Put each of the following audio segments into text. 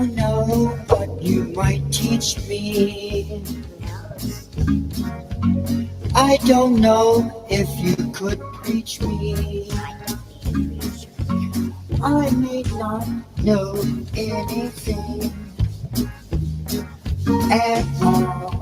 don't know what you might teach me. I don't know if you could preach me. I may not know anything at all.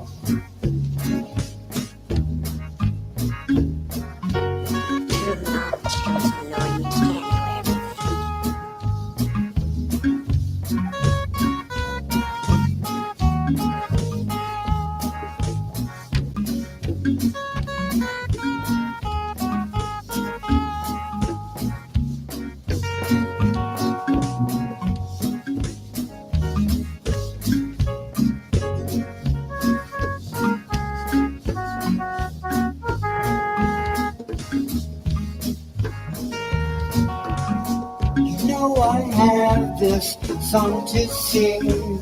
I have this song to sing.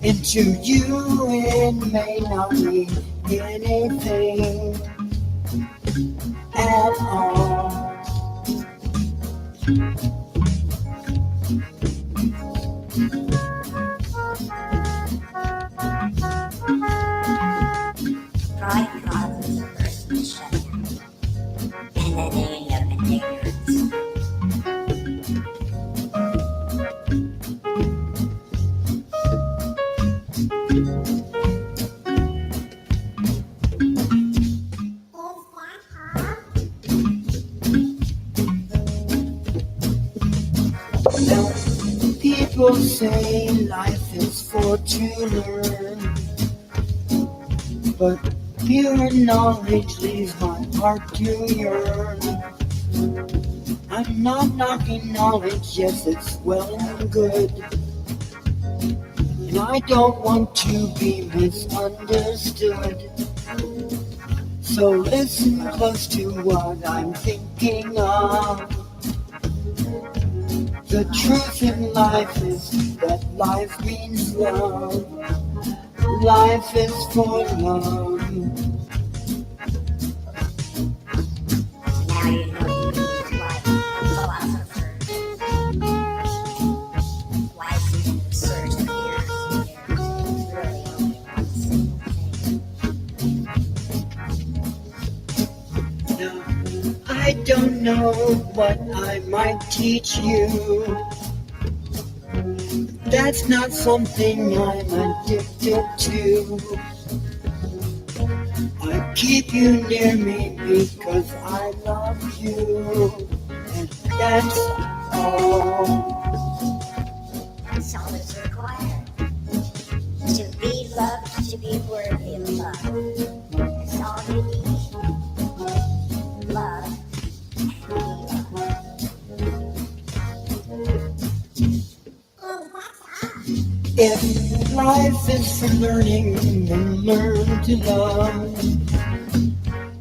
Into you it may not mean anything at all. Pride causes a person to shut down, and then they end up in ignorance. Now, people say life is for to learn, but pure knowledge leaves my heart to yearn. I'm not knocking knowledge, yes, it's well and good, and I don't want to be misunderstood. So listen close to what I'm thinking of. The truth in life is that life means love. Life is for love. Now you know these wise philosophers, wise men who search for years and years, really only one single thing. Now, I don't know what I might teach you. That's not something I'm addicted to. I keep you near me because I love you, and that's all. That's all that's required. To be loved, to be worthy of love. That's all you need. Love. If life is for learning, then learn to love.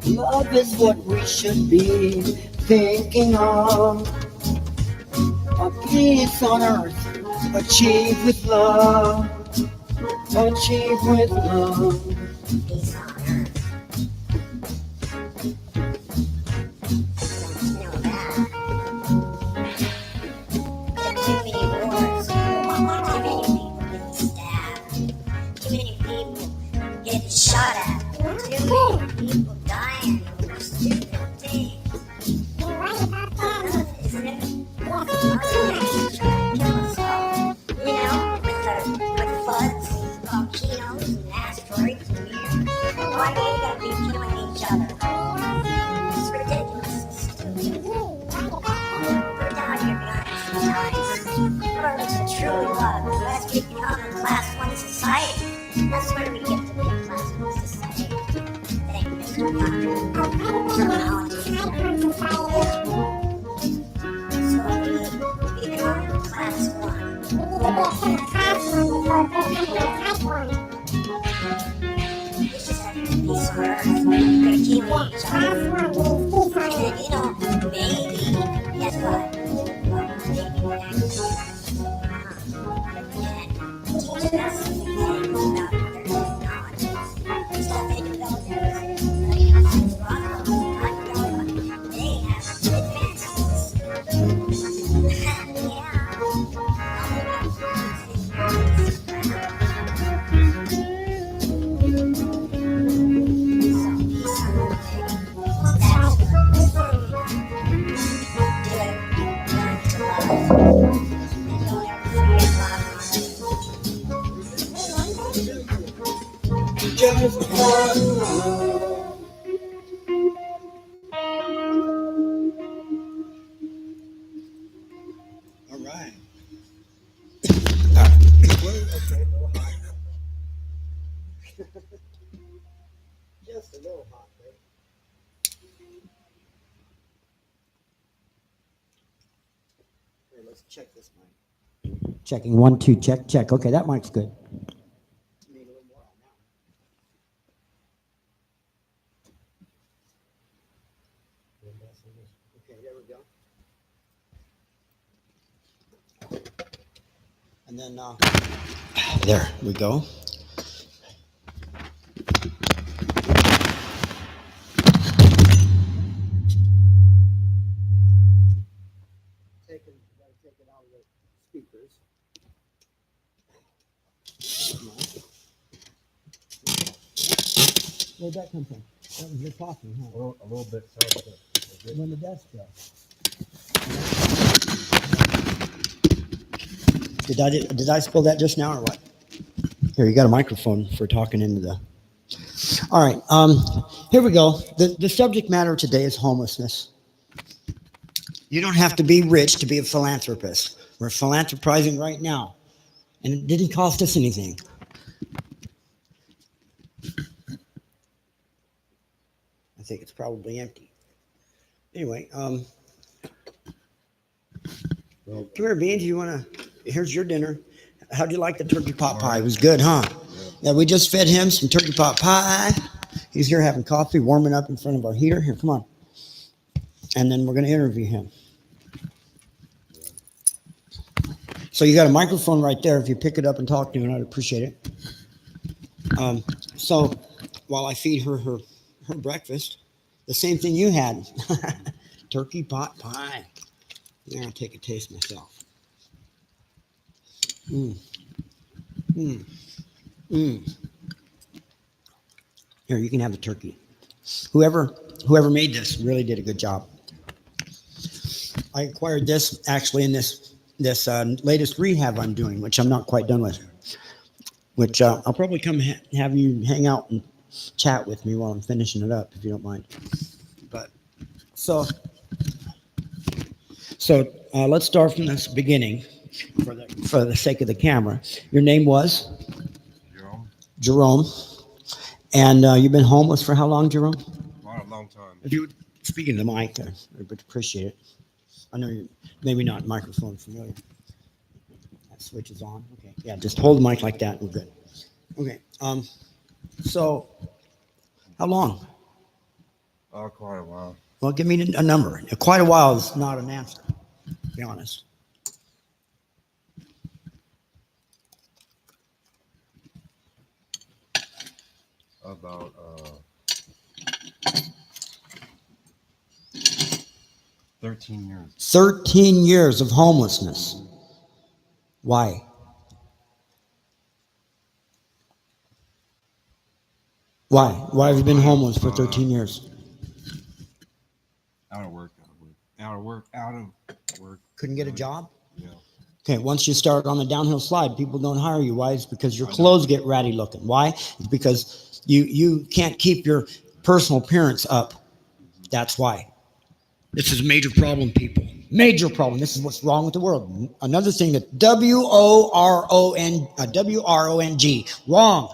Love is what we should be thinking of. A peace on earth, achieved with love. Achieved with love. Peace on earth. Don't you know that? There are too many wars. Too many people getting stabbed. Too many people getting shot at. Too many people dying over stupid things. You're right about that. Isn't it? Trying to kill us all. You know, with floods and volcanoes and asteroids and meteors. Why do we gotta be killing each other? It's ridiculous. It's stupid. Put down your guns and knives. Learn to truly love. Let's become a class 1 society. That's where we get to be a class 1 society. Thank you, Mr. Doctor. Terminology. So we become class 1. It's just having peace on earth. We're keeping each other. And you know, maybe, guess what? Maybe next can teach us things about other technologies. Stuff they developed since Roswell time ago. They have advances. Yeah. just one love. All right. Okay, a little hot. Just a little hot, babe. Here, let's check this mic. Checking 1, 2, check. Okay, that mic's good. Need a little more on that one. Okay, there we go. And then there we go. Take it out of the speakers. Where'd that come from? That was your talking, huh? A little bit. Sorry, When the desk fell. Did I spill that just now or what? Here, you got a microphone for talking into the. All right, here we go. The subject matter today is homelessness. You don't have to be rich to be a philanthropist. We're philanthropizing right now, and it didn't cost us anything. I think it's probably empty. Anyway, come here, Beans. You want to? Here's your dinner. How'd you like the turkey pot pie? It was good, huh? Yeah, we just fed him some turkey pot pie. He's here having coffee, warming up in front of our heater. Here, come on. And then we're going to interview him. So you got a microphone right there. If you pick it up and talk to him, I'd appreciate it. So while I feed her breakfast, the same thing you had, turkey pot pie. I'm going to take a taste myself. Here, you can have the turkey. Whoever made this really did a good job. I acquired this actually in this latest rehab I'm doing, which I'm not quite done with. Which I'll probably come have you hang out and chat with me while I'm finishing it up, if you don't mind. But so let's start from this beginning, for the sake of the camera. Your name was Jerome, and you've been homeless for how long, Jerome? A long time. If you would speak in the mic, I would appreciate it. I know you're maybe not microphone familiar. That switch is on. Okay. Yeah, just hold the mic like that and we're good. Okay. So how long? Quite a while. Well, give me a number. Quite a while is not an answer, to be honest. About 13 years. 13 years of homelessness. Why? Why have you been homeless for 13 years? Out of work. Couldn't get a job? Yeah. Okay, once you start on the downhill slide, people don't hire you. Why? It's because your clothes get ratty looking. Why? It's because you can't keep your personal appearance up. That's why. This is a major problem, people. Major problem. This is what's wrong with the world. Another thing that W-R-O-N-G. Wrong.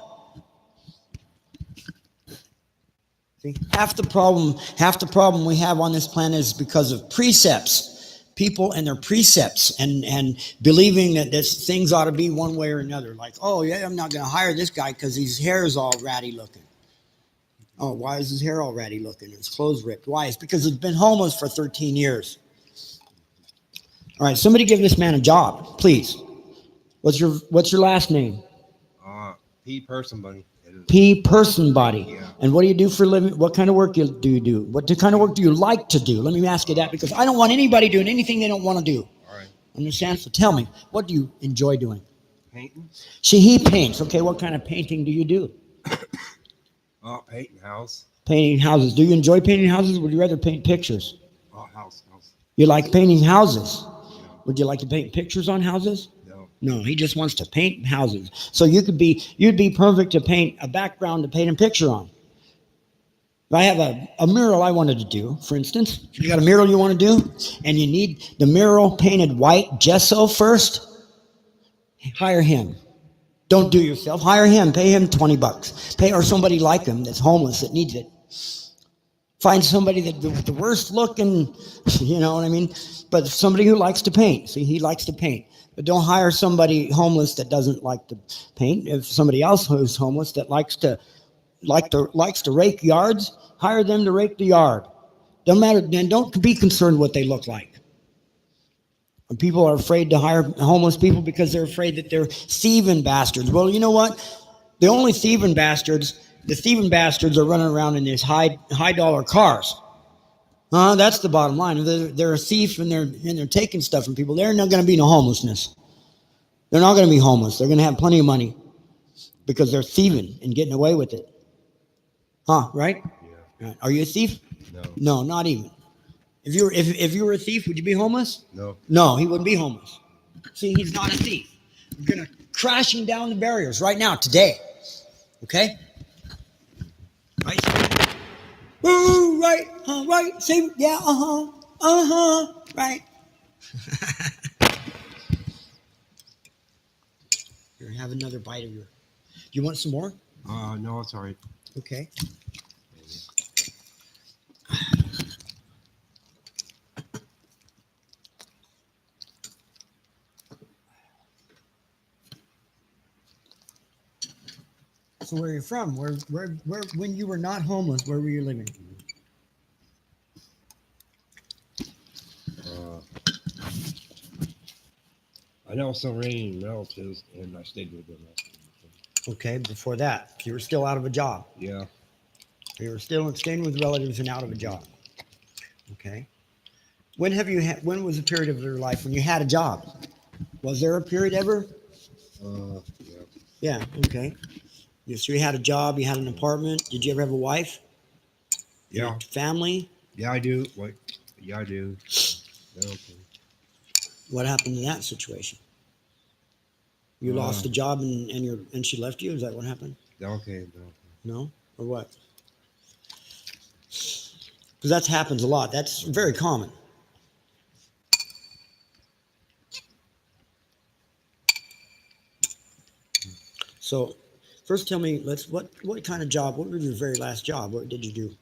See, half the problem we have on this planet is because of precepts. People and their precepts and believing that this things ought to be one way or another. Like, oh yeah, I'm not going to hire this guy because his hair is all ratty looking. Oh, why is his hair all ratty looking? His clothes ripped. Why? It's because he's been homeless for 13 years. All right, somebody give this man a job, please. What's your last name? P. Person Buddy. P. Person Body. Yeah. And what do you do for a living? What kind of work do you do? What kind of work do you like to do? Let me ask you that, because I don't want anybody doing anything they don't want to do. All right. Understand? So tell me, what do you enjoy doing? Painting. He paints. Okay, what kind of painting do you do? Painting house. Painting houses. Do you enjoy painting houses, or would you rather paint pictures? House. You like painting houses. Yeah. Would you like to paint pictures on houses? No. No, he just wants to paint houses. So you'd be perfect to paint a background to paint a picture on. I have a mural I wanted to do, for instance. If you got a mural you want to do, and you need the mural painted white gesso first, hire him. Don't do it yourself. Hire him. Pay him $20. Pay or somebody like him that's homeless that needs it. Find somebody that the worst looking, you know what I mean? But somebody who likes to paint. See, he likes to paint. But don't hire somebody homeless that doesn't like to paint. If somebody else who's homeless that likes to rake yards, hire them to rake the yard. Don't matter. Then don't be concerned what they look like. And people are afraid to hire homeless people because they're afraid that they're thieving bastards. Well, you know what? The only thieving bastards are running around in these high dollar cars. That's the bottom line. They're a thief and they're taking stuff from people. They're not going to be no homelessness. They're not going to be homeless. They're going to have plenty of money because they're thieving and getting away with it. Right? Yeah. Right. Are you a thief? No. No, not even. If you were a thief, would you be homeless? No. No, he wouldn't be homeless. See, he's not a thief. We're going to crashing down the barriers right now, today. Okay? Right? Ooh, right. Right. Say, yeah, right. Here, have another bite of your. Do you want some more? No, it's all right. Okay. So where are you from? Where, when you were not homeless, where were you living? I know some rain relatives, and I stayed with them. Okay, before that, you were still out of a job. Yeah. You were still staying with relatives and out of a job. Okay. When was a period of your life when you had a job? Was there a period ever? Yeah. Yeah, okay. So you had a job, you had an apartment. Did you ever have a wife? Yeah. Family? Yeah, I do. What? Yeah, I do. Yeah, okay. What happened in that situation? You lost the job and she left you? Is that what happened? Yeah, okay. No? Or what? Because that happens a lot. That's very common. So, first tell me, what kind of job? What was your very last job? What did you do?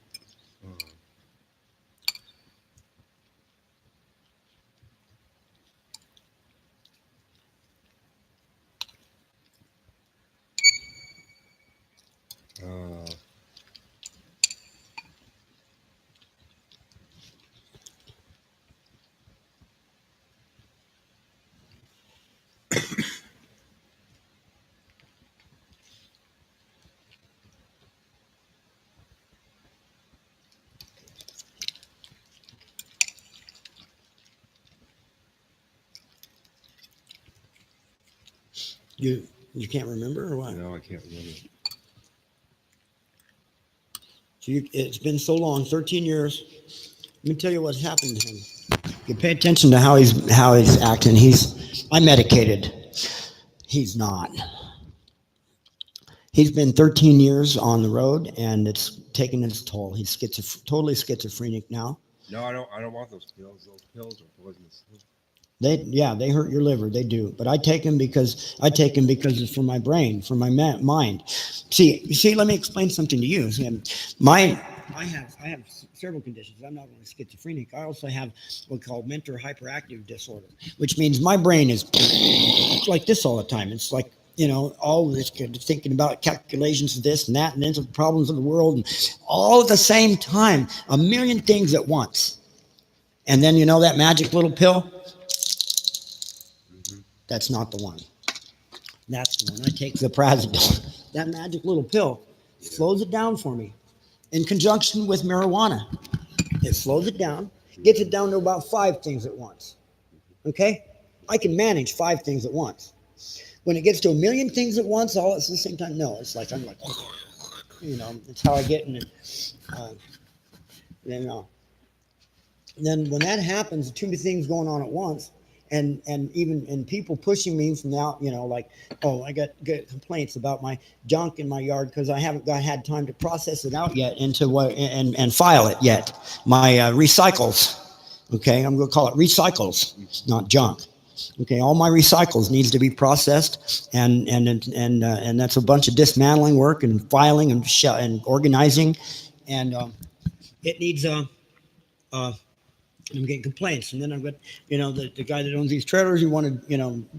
You can't remember or what? No, I can't remember. So it's been so long, 13 years. Let me tell you what's happened to him. You pay attention to how he's acting. I'm medicated. He's not. He's been 13 years on the road, and it's taken its toll. He's totally schizophrenic now. No, I don't want those pills. Those pills are poisonous. They hurt your liver. They do. But I take them because it's for my brain, for my mind. See, let me explain something to you. See, I have several conditions. I'm not only schizophrenic. I also have what's called mental hyperactive disorder, which means my brain is like this all the time. It's like, all this thinking about calculations of this and that and then the problems of the world and all at the same time, a million things at once. And then that magic little pill? That's not the one. That's the one. I take the Prazodol. That magic little pill slows it down for me in conjunction with marijuana. It slows it down, gets it down to about 5 things at once. Okay? I can manage 5 things at once. When it gets to a million things at once, all at the same time, no. It's like, I'm like, it's how I get in it. Then when that happens, too many things going on at once, and even and people pushing me from out, like, oh, I get complaints about my junk in my yard because I haven't had time to process it out yet into what and file it yet. My recycles, okay, I'm going to call it recycles, not junk. Okay, all my recycles needs to be processed, and that's a bunch of dismantling work and filing and organizing, and it needs uh, I'm getting complaints, and then I've got the guy that owns these trailers. He wanted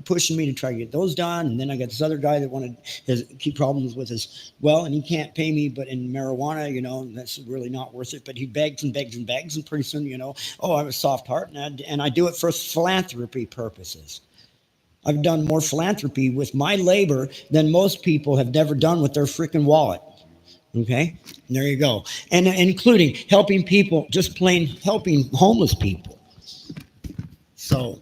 pushing me to try to get those done, and then I got this other guy that wanted his key problems with his well, and he can't pay me, but in marijuana, that's really not worth it. But he begs and begs and begs, and pretty soon, oh, I have a soft heart, and I do it for philanthropy purposes. I've done more philanthropy with my labor than most people have never done with their freaking wallet. Okay, and there you go, and including helping people, just plain helping homeless people. So,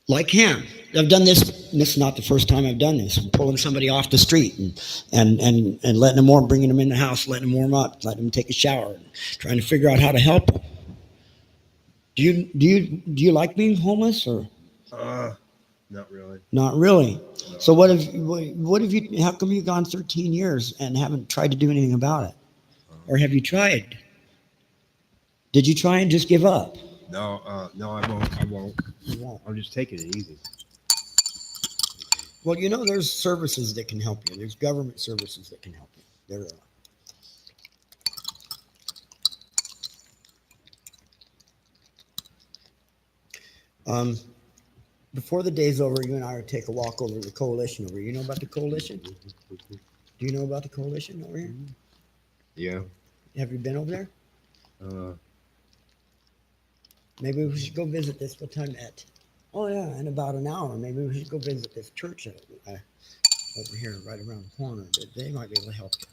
like him, I've done this. This is not the first time I've done this. I'm pulling somebody off the street and letting them warm, bringing them in the house, letting them warm up, letting them take a shower, and trying to figure out how to help them. Do you like being homeless or? Not really. Not really. No. So what have you? How come you've gone 13 years and haven't tried to do anything about it, or have you tried? Did you try and just give up? No, I won't. I won't. You won't. I'm just taking it easy. Well, there's services that can help you. There's government services that can help you. There are. Before the day's over, you and I would take a walk over to the coalition over here. You know about the coalition? Do you know about the coalition over here? Yeah. Have you been over there? Maybe we should go visit this. What time at? Oh yeah, in about an hour. Maybe we should go visit this church over here, right around the corner. They might be able to help you.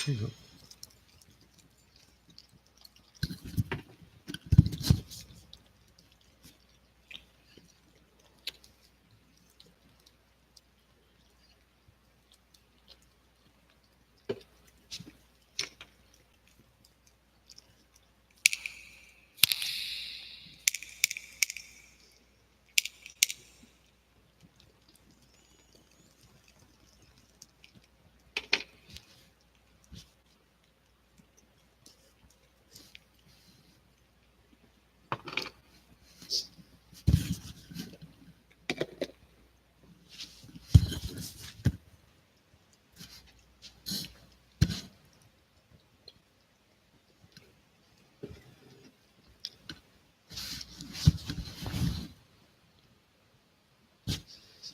Here you go.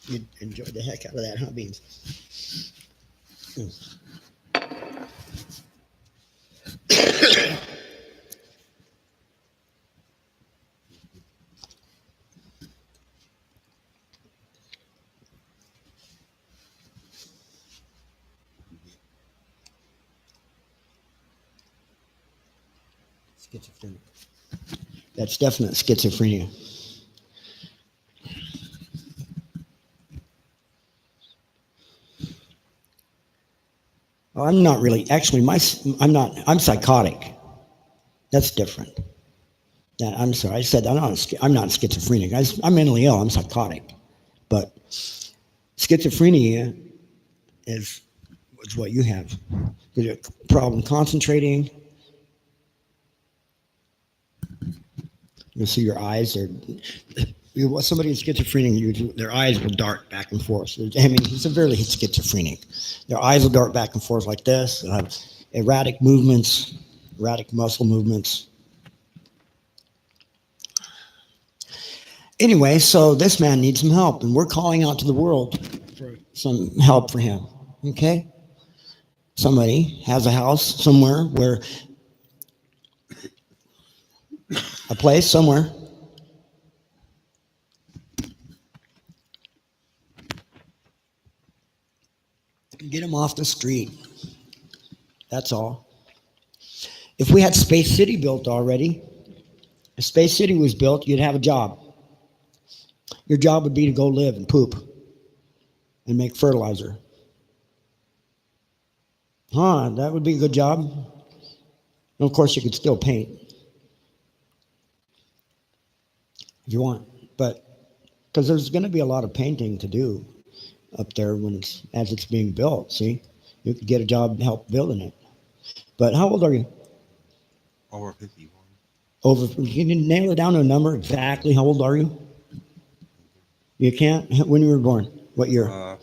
You enjoyed the heck out of that, huh, Beans? Schizophrenia. That's definite schizophrenia. Oh, I'm not really. Actually, I'm not. I'm psychotic. That's different. I'm sorry. I said I'm not schizophrenic. I'm mentally ill. I'm psychotic. But schizophrenia is what you have. There's a problem concentrating. You'll see your eyes are. Somebody in schizophrenia, their eyes will dart back and forth. I mean, severely schizophrenic. Their eyes will dart back and forth like this. They'll have erratic movements, erratic muscle movements. Anyway, so this man needs some help, and we're calling out to the world for some help for him. Okay? Somebody has a house somewhere where, a place somewhere. Get him off the street. That's all. If we had Space City built already, If Space City was built, you'd have a job. Your job would be to go live and poop and make fertilizer. Huh, that would be a good job. And of course, you could still paint if you want, but because there's going to be a lot of painting to do up there as it's being built. See, you could get a job and help building it. But how old are you? Over 51. Over. Can you nail it down to a number exactly? How old are you? You can't. When you were born? What year?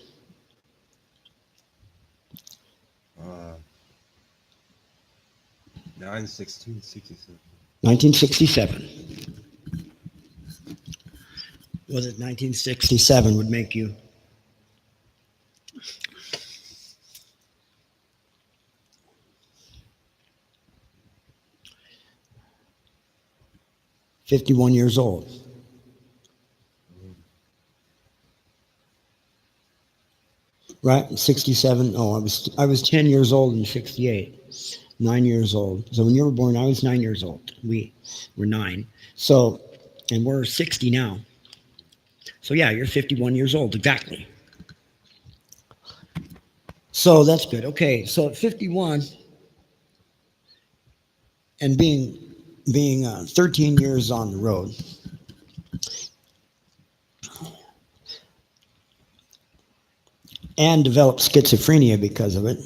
9/16/67. 1967. Was it 1967 would make you? "51 years old." Right? 67. Oh, I was 10 years old in 68. 9 years old. So when you were born, I was 9 years old. We were 9. So, and we're 60 now. So yeah, you're 51 years old, exactly. So that's good. Okay, so at 51 and being 13 years on the road, and developed schizophrenia because of it,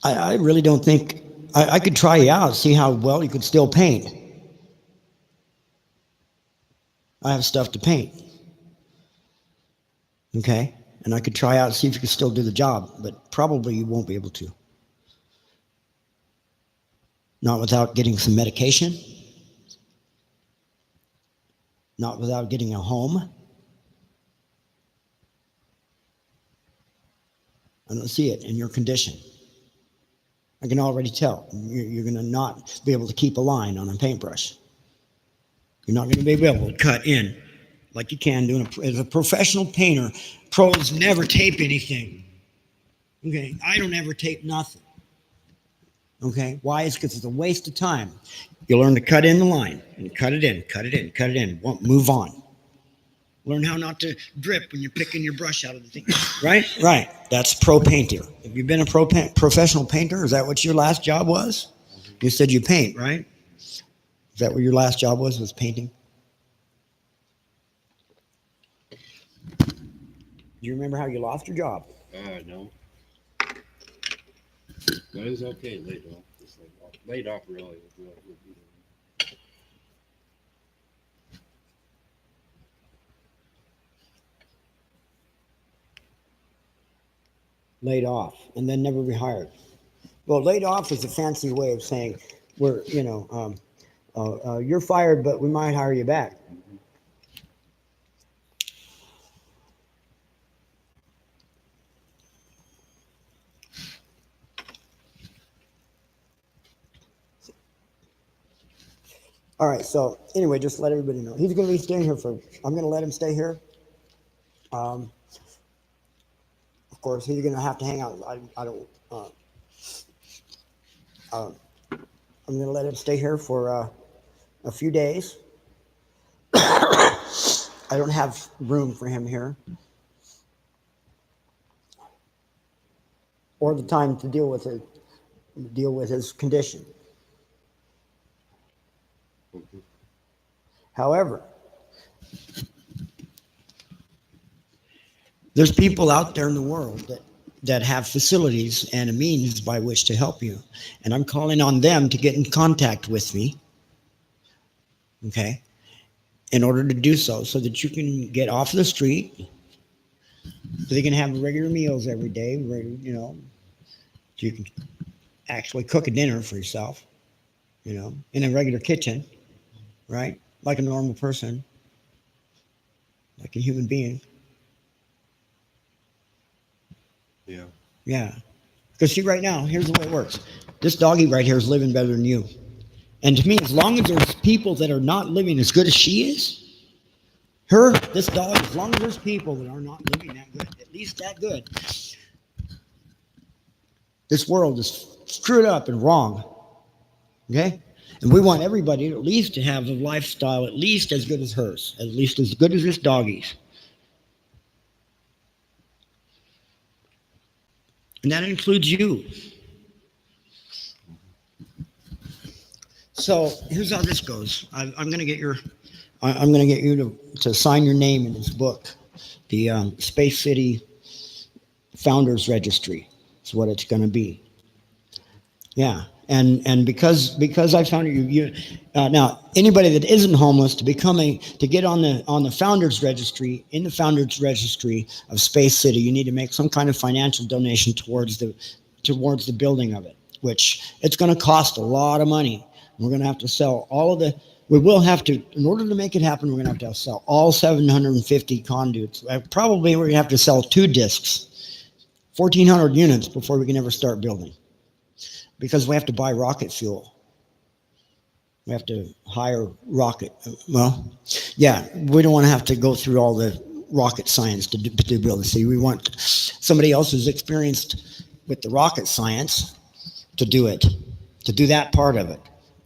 I really don't think I could try you out, see how well you could still paint. I have stuff to paint. Okay? And I could try out and see if you could still do the job, but probably you won't be able to. Not without getting some medication. Not without getting a home. I don't see it in your condition. I can already tell. You're going to not be able to keep a line on a paintbrush. You're not going to be able to cut in like you can do as a professional painter. Pros never tape anything. Okay, I don't ever tape nothing. Okay, why? It's because it's a waste of time. You learn to cut in the line and cut it in, cut it in, cut it in. Move on. Learn how not to drip when you're picking your brush out of the thing. Right? Right. That's pro painter. Have you been a professional painter? Is that what your last job was? You said you paint, right? Is that what your last job was painting? Do you remember how you lost your job? No. But it was okay laid off. Just laid off really. Laid off and then never rehired. Well, laid off is a fancy way of saying you're fired, but we might hire you back. All right. So anyway, just let everybody know he's going to be staying here I'm going to let him stay here. Of course, he's going to have to hang out. I don't. I'm going to let him stay here for a few days. I don't have room for him here, or the time to deal with his condition. However, there's people out there in the world that have facilities and a means by which to help you. And I'm calling on them to get in contact with me, okay, in order to do so that you can get off the street, so you can have regular meals every day, so you can actually cook a dinner for yourself, in a regular kitchen, right? Like a normal person, like a human being. Yeah. Yeah. Because see, right now, here's the way it works. This doggy right here is living better than you. And to me, as long as there's people that are not living as good as she is, this dog, as long as there's people that are not living that good, at least that good, this world is screwed up and wrong. Okay? And we want everybody at least to have a lifestyle at least as good as hers, at least as good as this doggie's. And that includes you. So here's how this goes. I'm going to get I'm going to get you to sign your name in this book, the Space City Founders Registry. Is what it's going to be. Yeah, and because I found you now anybody that isn't homeless to get on the founders registry in the founders registry of Space City, you need to make some kind of financial donation towards the building of it, which it's going to cost a lot of money. We're going to have to sell all of the. We will have to, in order to make it happen, we're going to have to sell all 750 conduits. Probably we're going to have to sell 2 discs, 1,400 units before we can ever start building. Because we have to buy rocket fuel. We have to hire rocket. Well, yeah, we don't want to have to go through all the rocket science to build a city. We want somebody else who's experienced with the rocket science to do it, to do that part of it,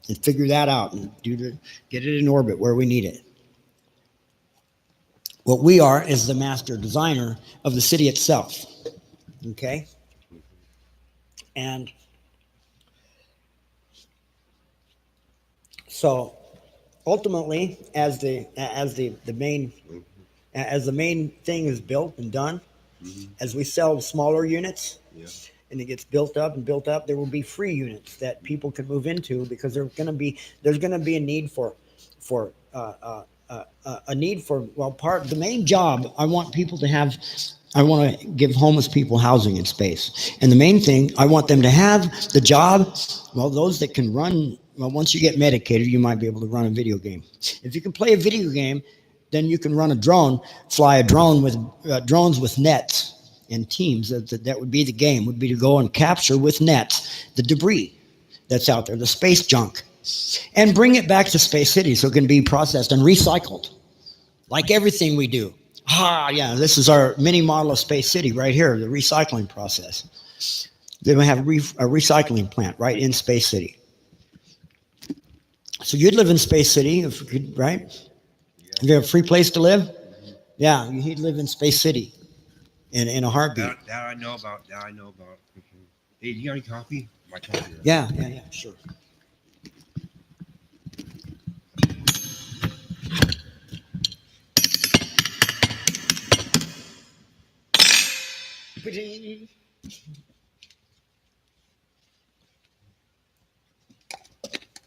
and figure that out and get it in orbit where we need it. What we are is the master designer of the city itself. Okay? And so ultimately, as the main thing is built and done, as we sell smaller units, and it gets built up and built up, there will be free units that people can move into because there's going to be a need for the main job I want people to have. I want to give homeless people housing and space. And the main thing, I want them to have the job, well, those that can run, well, once you get medicated, you might be able to run a video game. If you can play a video game, then you can run a drone, fly a drone with drones with nets and teams. That would be the game, would be to go and capture with nets the debris that's out there, the space junk, and bring it back to Space City so it can be processed and recycled, like everything we do. Yeah, this is our mini model of Space City right here, the recycling process. Then we have a recycling plant right in Space City. So you'd live in Space City, if you could, right? If you have a free place to live, yeah, you'd live in Space City in a heartbeat. That I know about. Hey, do you got any coffee? My coffee. Yeah, sure.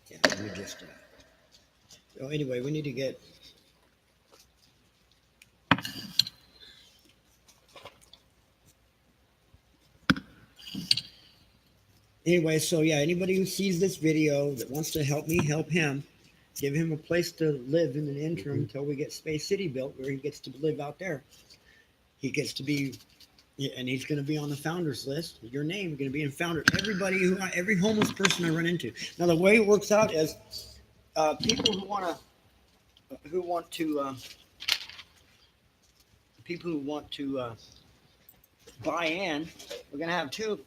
Yeah, let me just. So anyway, we need to get. Anyway, so yeah, anybody who sees this video that wants to help me help him, give him a place to live in an interim until we get Space City built, where he gets to live out there. He gets to be, and he's going to be on the founders list. Your name is going to be in founder. Every homeless person I run into. Now the way it works out is, people who want to buy in. We're going to have two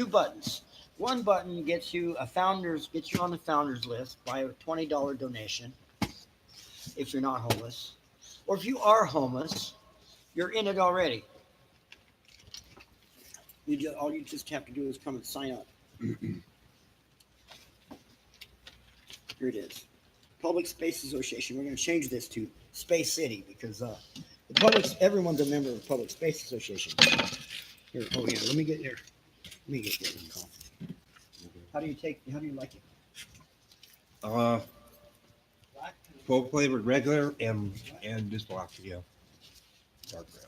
buttons. One button gets you on the founders list by a $20 donation if you're not homeless. Or if you are homeless, you're in it already. All you just have to do is come and sign up. Here it is. Public Space Association. We're going to change this to Space City because everyone's a member of the Public Space Association. Here, let me get there. Let me get there. How do you like it? Full flavored regular and just black, yeah. Dark brown.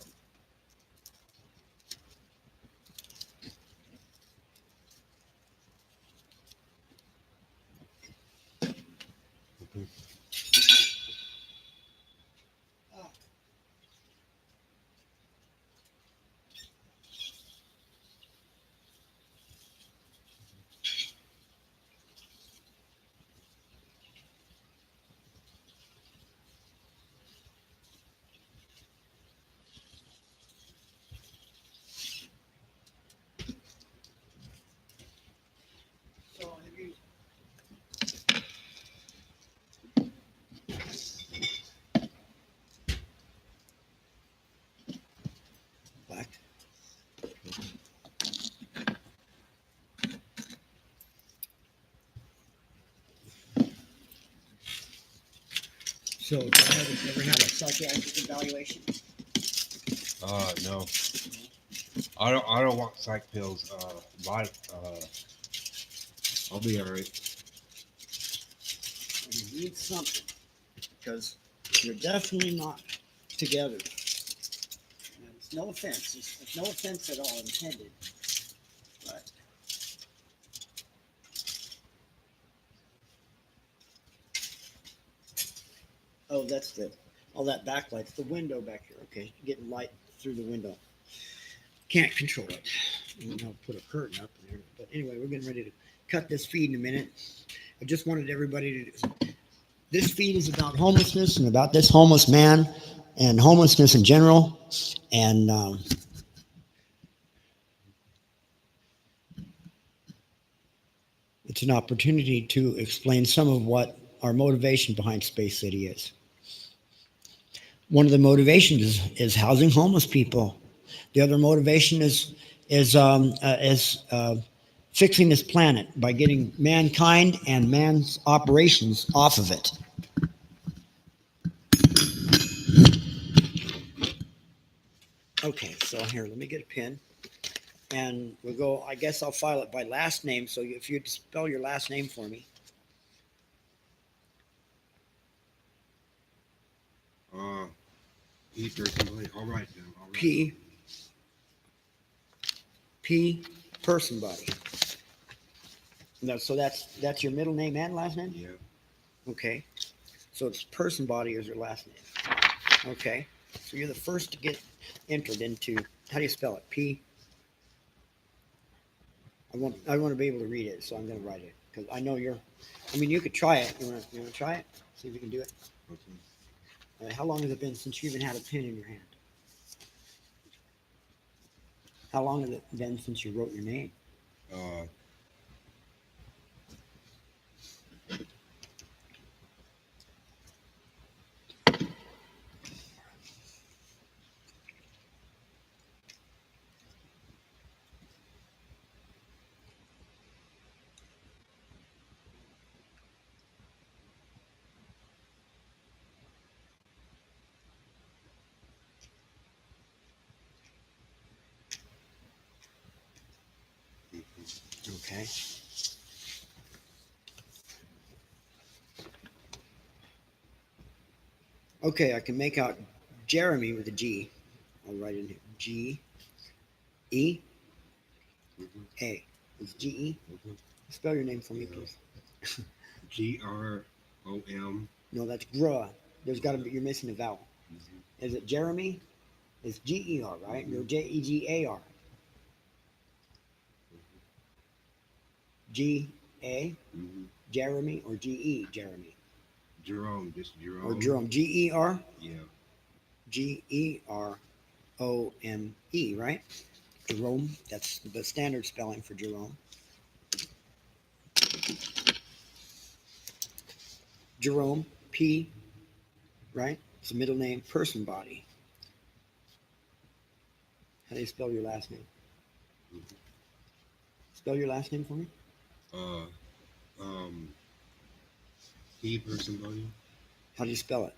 So, have you ever had a psychiatric evaluation? No. I don't want psych pills. I'll be all right. You need something because you're definitely not together. And it's no offense. It's no offense at all intended. But oh, that's all that backlight's the window back here. Okay, getting light through the window. Can't control it. I'll put a curtain up there. But anyway, we're getting ready to cut this feed in a minute. I just wanted everybody to. This feed is about homelessness and about this homeless man and homelessness in general. And it's an opportunity to explain some of what our motivation behind Space City is. One of the motivations is housing homeless people. The other motivation is fixing this planet by getting mankind and man's operations off of it. Okay, so here, let me get a pen. And we'll go, I guess I'll file it by last name. So if you'd spell your last name for me. P personally. All right then. All right. P person body. No, so that's your middle name and last name? Yeah. Okay. So it's person body is your last name. Okay. So you're the first to get entered into, how do you spell it? P. I want to be able to read it, so I'm going to write it because I know you could try it. You want to try it? See if you can do it. Okay. How long has it been since you even had a pen in your hand? How long has it been since you wrote your name? Okay. Okay, I can make out Jeremy with a G. I'll write in here. G E A. It's G E. Spell your name for me, please. GROM. No, that's Gra. There's got to be. You're missing a vowel. Is it Jeremy? It's GER, right? No, JEGAR. GA, Jeremy, or GE, Jeremy. Jerome, just Jerome. Or Jerome, GER? Yeah. GEROME, right? Jerome, that's the standard spelling for Jerome. Jerome, P, right? It's a middle name, person body. How do you spell your last name? Spell your last name for me. P person body. How do you spell it?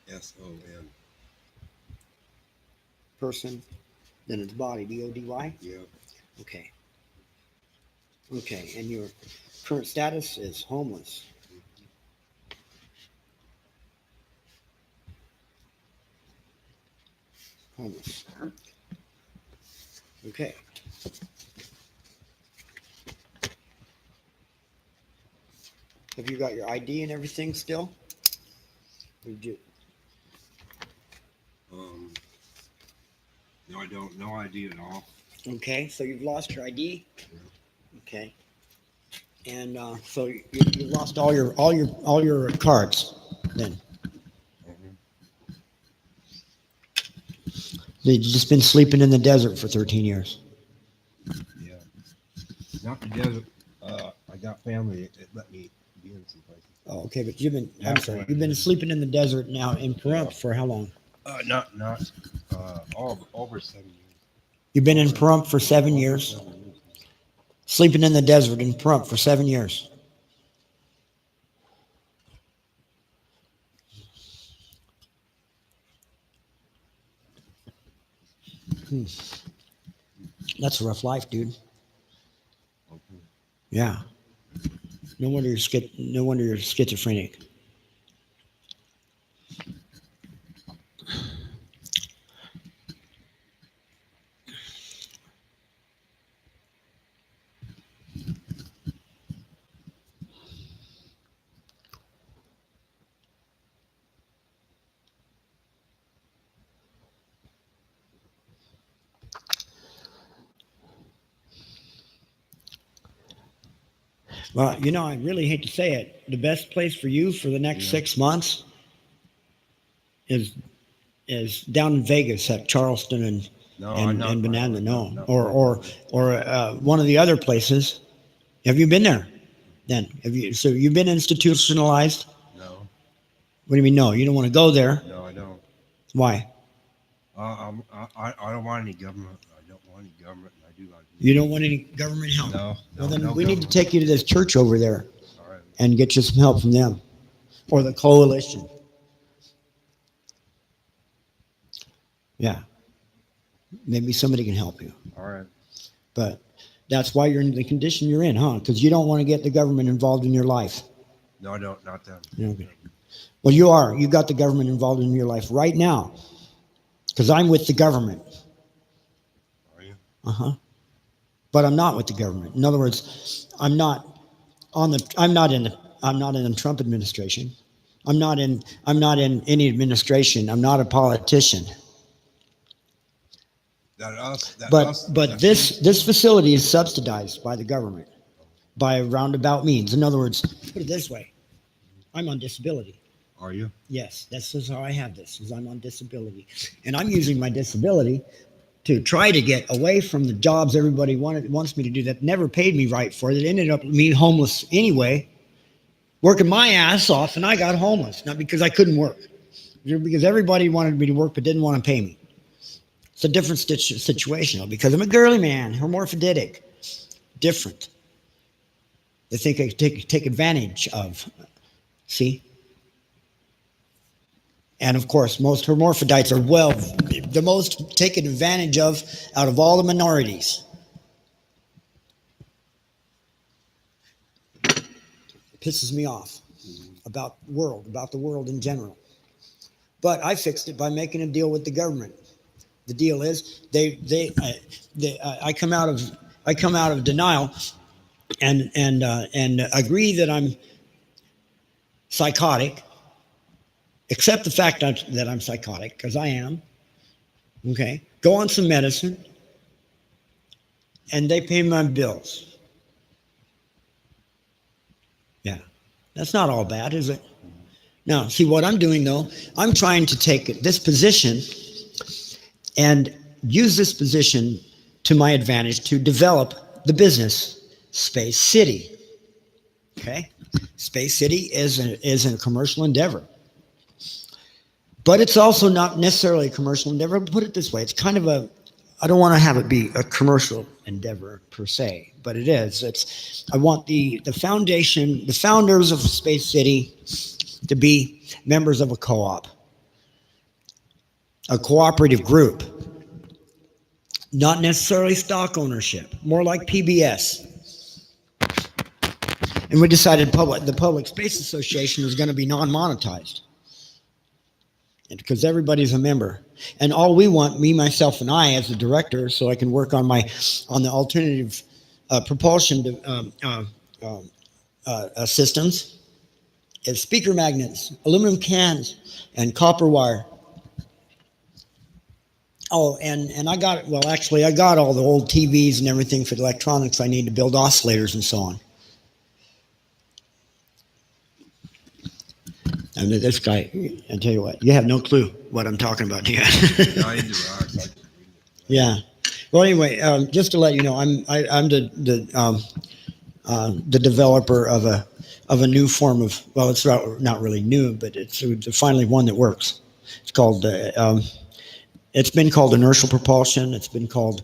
BERSON. Person, then it's body, BODY? Yeah. Okay. Okay, and your current status is homeless. Homeless. Okay. Have you got your ID and everything still? Or did you, No, I don't. No idea at all. okay, so you've lost your ID. Okay. And so you lost all your cards then. You've just been sleeping in the desert for 13 years. Yeah. Not the desert. I got family that let me be in some places. Oh, okay, but you've been I'm That's sorry, right. you've been sleeping in the desert now in Pahrump for how long? Not over 7 years. You've been in Pahrump for 7 years, sleeping in the desert in Pahrump for 7 years. That's a rough life, dude. Yeah. No wonder you're schizophrenic. Well, I really hate to say it. The best place for you for the next 6 months is down in Vegas at Charleston and No, and Bonanza. No, no. or one of the other places. Have you been there? Then have you? So you've been institutionalized. No, What do you mean? No, you don't want to go there. no, I don't. Why? I don't want any government. I don't want any government. And I do like. You don't want any government help. No. Well, then no we need to government. take you to this church over there All right. and get you some help from them, or the coalition. Yeah, maybe somebody can help you. All right. But that's why you're in the condition you're in, huh? Because you don't want to get the government involved in your life. No, I don't. Not them. Okay. Well, you are. You got the government involved in your life right now. Because I'm with the government. Are you? But I'm not with the government. In other words, I'm not in the Trump administration. I'm not in any administration. I'm not a politician. But this facility is subsidized by the government by roundabout means. In other words, put it this way, I'm on disability. Are you? Yes, this is how I have this, is I'm on disability. And I'm using my disability to try to get away from the jobs everybody wants me to do that never paid me right for it. It ended up me homeless anyway, working my ass off, and I got homeless. Not because I couldn't work, because everybody wanted me to work but didn't want to pay me. It's a different situation, because I'm a girly man, hermaphroditic, different. They think I take advantage of. See? And of course, most hermaphrodites are the most taken advantage of out of all the minorities. It pisses me off about the world in general. But I fixed it by making a deal with the government. The deal is I come out of denial and agree that I'm psychotic. Accept the fact that I'm psychotic, because I am. Okay. Go on some medicine, and they pay my bills. Yeah. That's not all bad, is it? Now, see what I'm doing, though? I'm trying to take this position and use this position to my advantage to develop the business Space City. Okay? Space City is a commercial endeavor. But it's also not necessarily a commercial endeavor. I'll put it this way. It's kind of I don't want to have it be a commercial endeavor per se, but it is. I want the foundation, the founders of Space City to be members of a co-op, a cooperative group, not necessarily stock ownership, more like PBS. And we decided the Public Space Association was going to be non-monetized. Because everybody's a member, and all we want, me, myself, and I, as the director, so I can work on the alternative propulsion systems, is speaker magnets, aluminum cans, and copper wire. Oh, and I got all the old TVs and everything for the electronics I need to build oscillators and so on. And this guy, I tell you what, you have no clue what I'm talking about here. No, I do. Yeah. Well, anyway, just to let you know, I'm the developer of a new form of, well, it's not really new, but it's finally one that works. It's called It's been called inertial propulsion. It's been called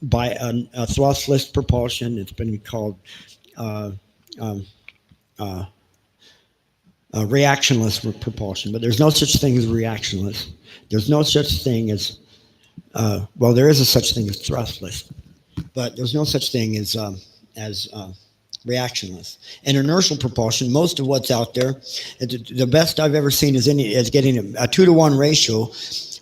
by a thrustless propulsion. It's been called uh, um, uh, reactionless propulsion. But there's no such thing as reactionless. There's no such thing as well. There is a such thing as thrustless, but there's no such thing as reactionless. And inertial propulsion, most of what's out there, the best I've ever seen is getting a 2-to-1 ratio,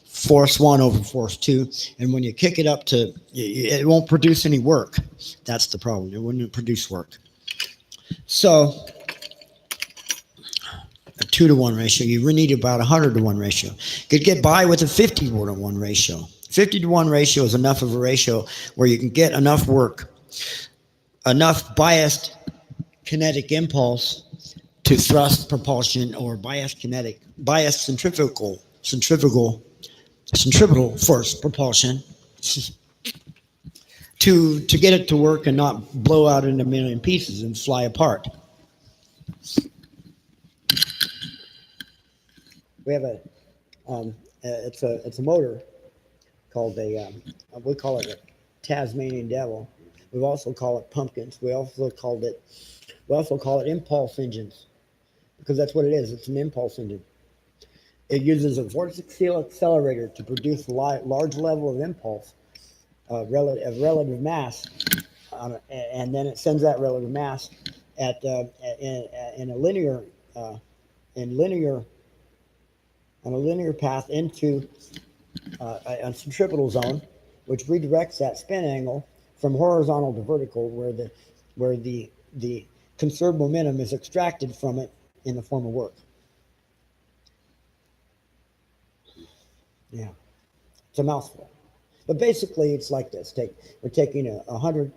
force one over force two. And when you kick it up to, it won't produce any work. That's the problem. It wouldn't produce work. So a 2-to-1 ratio, you really need about a 100-to-1 ratio. Could get by with a 50-to-1 ratio. 50-to-1 ratio is enough of a ratio where you can get enough work, enough biased kinetic impulse to thrust propulsion, or biased centrifugal force propulsion to get it to work and not blow out into a million pieces and fly apart. We have it's a motor called we call it a Tasmanian devil. We also call it pumpkins. We also call it impulse engines, because that's what it is. It's an impulse engine. It uses a vortex field accelerator to produce a large level of impulse, relative mass, and then it sends that relative mass at in a linear in linear on a linear path into a centripetal zone, which redirects that spin angle from horizontal to vertical, where the conserved momentum is extracted from it in the form of work. Yeah, it's a mouthful, but basically it's like this: we're taking a hundred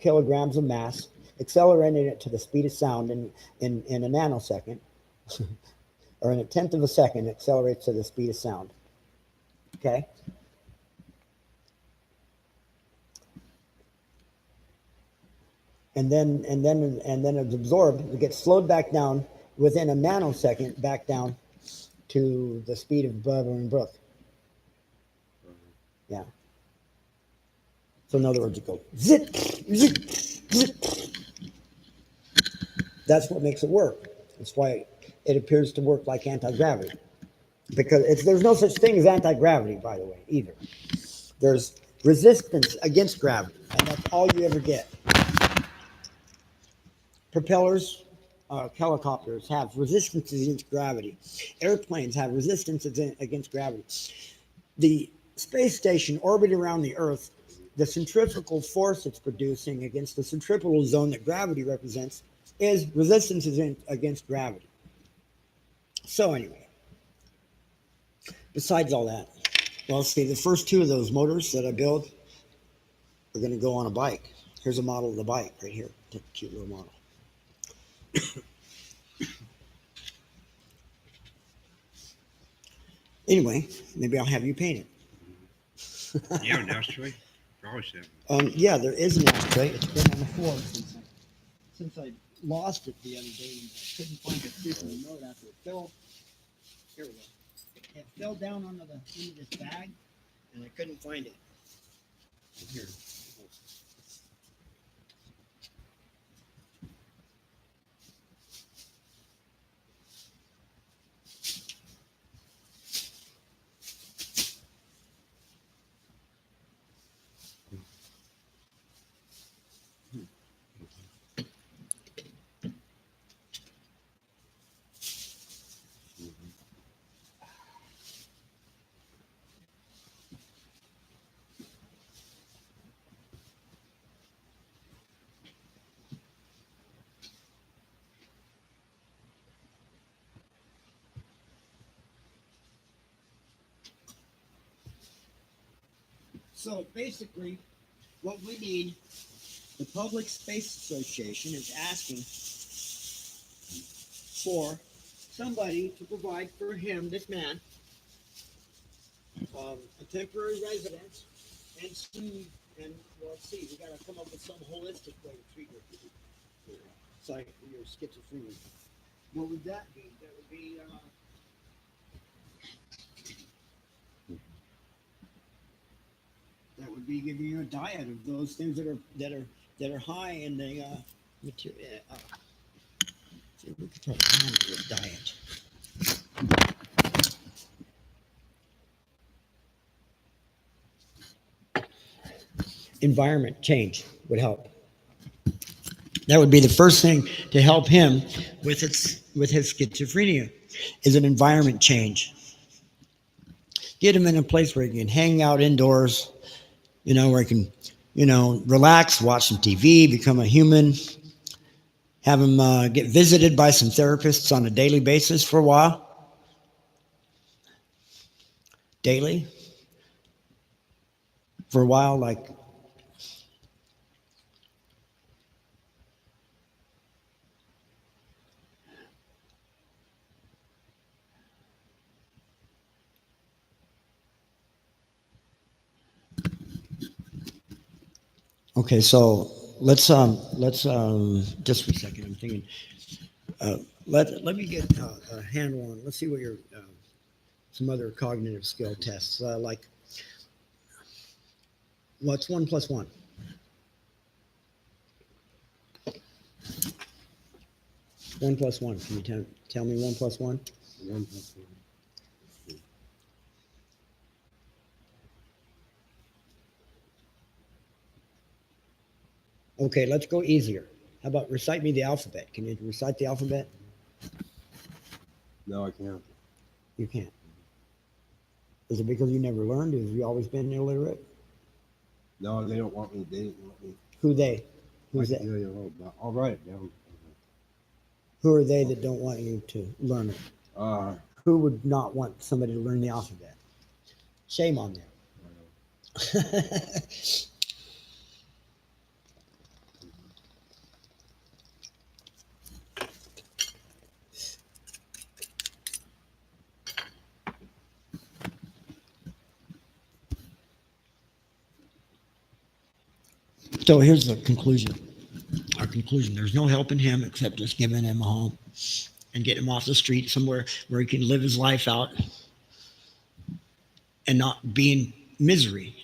kilograms of mass, accelerating it to the speed of sound in a nanosecond, or in a tenth of a second, accelerates to the speed of sound. Okay. And then it's absorbed. It gets slowed back down within a nanosecond, back down to the speed of bubbling brook. Yeah. So in other words, it goes zip, zip, zip. That's what makes it work. That's why it appears to work like anti-gravity, because there's no such thing as anti-gravity, by the way, either. There's resistance against gravity, and that's all you ever get. Propellers, helicopters have resistance against gravity. Airplanes have resistance against gravity. The space station orbiting around the Earth, the centrifugal force it's producing against the centripetal zone that gravity represents is resistance against gravity. So anyway, besides all that, well, see, the first two of those motors that I build are going to go on a bike. Here's a model of the bike right here. Take a cute little model. Anyway, maybe I'll have you paint it. Yeah, naturally. Always have. Yeah, there is an ashtray. It's been on the floor since I lost it the other day. And I couldn't find it through the note after it fell. Here we go. It fell down into this bag, and I couldn't find it. Here. So basically, what we need, the Public Space Association is asking for somebody to provide for him, this man, a temporary residence and well, let's see, we got to come up with some holistic way to treat your schizophrenia. What would that be? That would be would be giving you a diet of those things that are high in the material. See, we could probably handle a diet. Environment change would help. That would be the first thing to help him with his schizophrenia, is an environment change. Get him in a place where he can hang out indoors, where he can, relax, watch some TV, become a human. Have him get visited by some therapists on a daily basis for a while. Daily. For a while, like. Okay, so let's just for a second. I'm thinking. Let me get a handle on. Let's see what your some other cognitive skill tests like. What's 1 plus 1? 1 plus 1. Can you tell me 1 plus 1? 1+1. Okay, let's go easier. How about recite me the alphabet? Can you recite the alphabet? No, I can't. You can't. Is it because you never learned? Have you always been illiterate? No, they don't want me. They didn't want me. Who they? Who's I that? can tell you all about. I'll write it down. Who are they that don't want you to learn it? Uh, Who would not want somebody to learn the alphabet? Shame on them. So here's the conclusion. Our conclusion: there's no helping him except just giving him a home and getting him off the street somewhere where he can live his life out and not be in misery,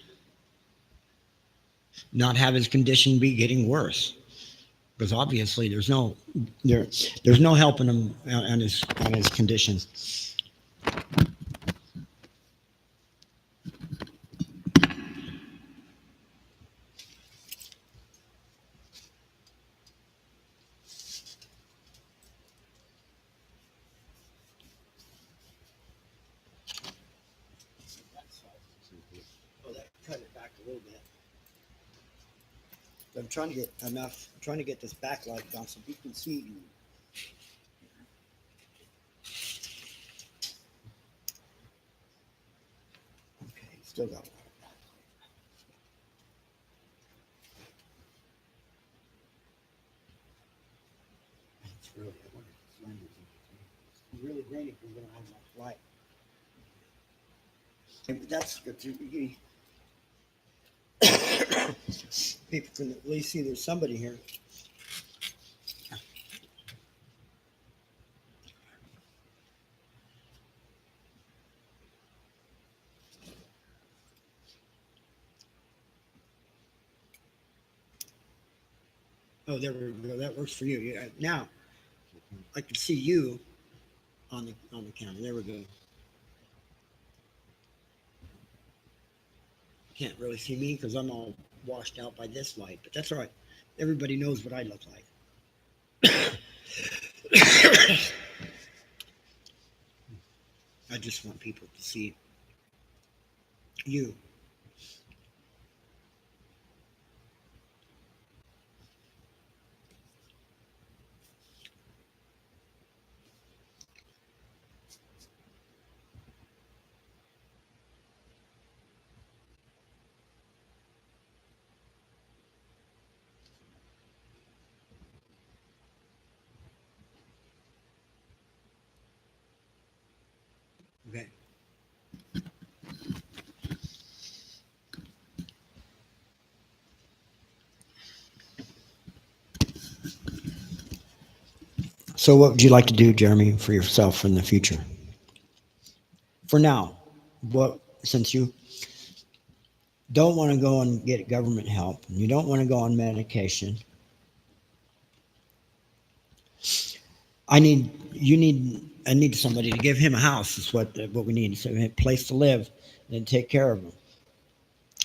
not have his condition be getting worse. Because obviously there's no helping him on his conditions. Oh, that cut it back a little bit. I'm trying to get enough. I'm trying to get this backlight down so you can see you. Okay, still got it. It's really, I wonder if it's raining. It's really raining because we don't have enough light. Okay, but that's good too. People can at least see there's somebody here. Oh, there we go. That works for you. Yeah. Now, I can see you on the camera. There we go. Can't really see me because I'm all washed out by this light, but that's all right. Everybody knows what I look like. I just want people to see you. Okay. So, what would you like to do, Jeremy, for yourself in the future? For now, what since you don't want to go and get government help, and you don't want to go on medication. I need somebody to give him a house. Is what we need. So a place to live and take care of him.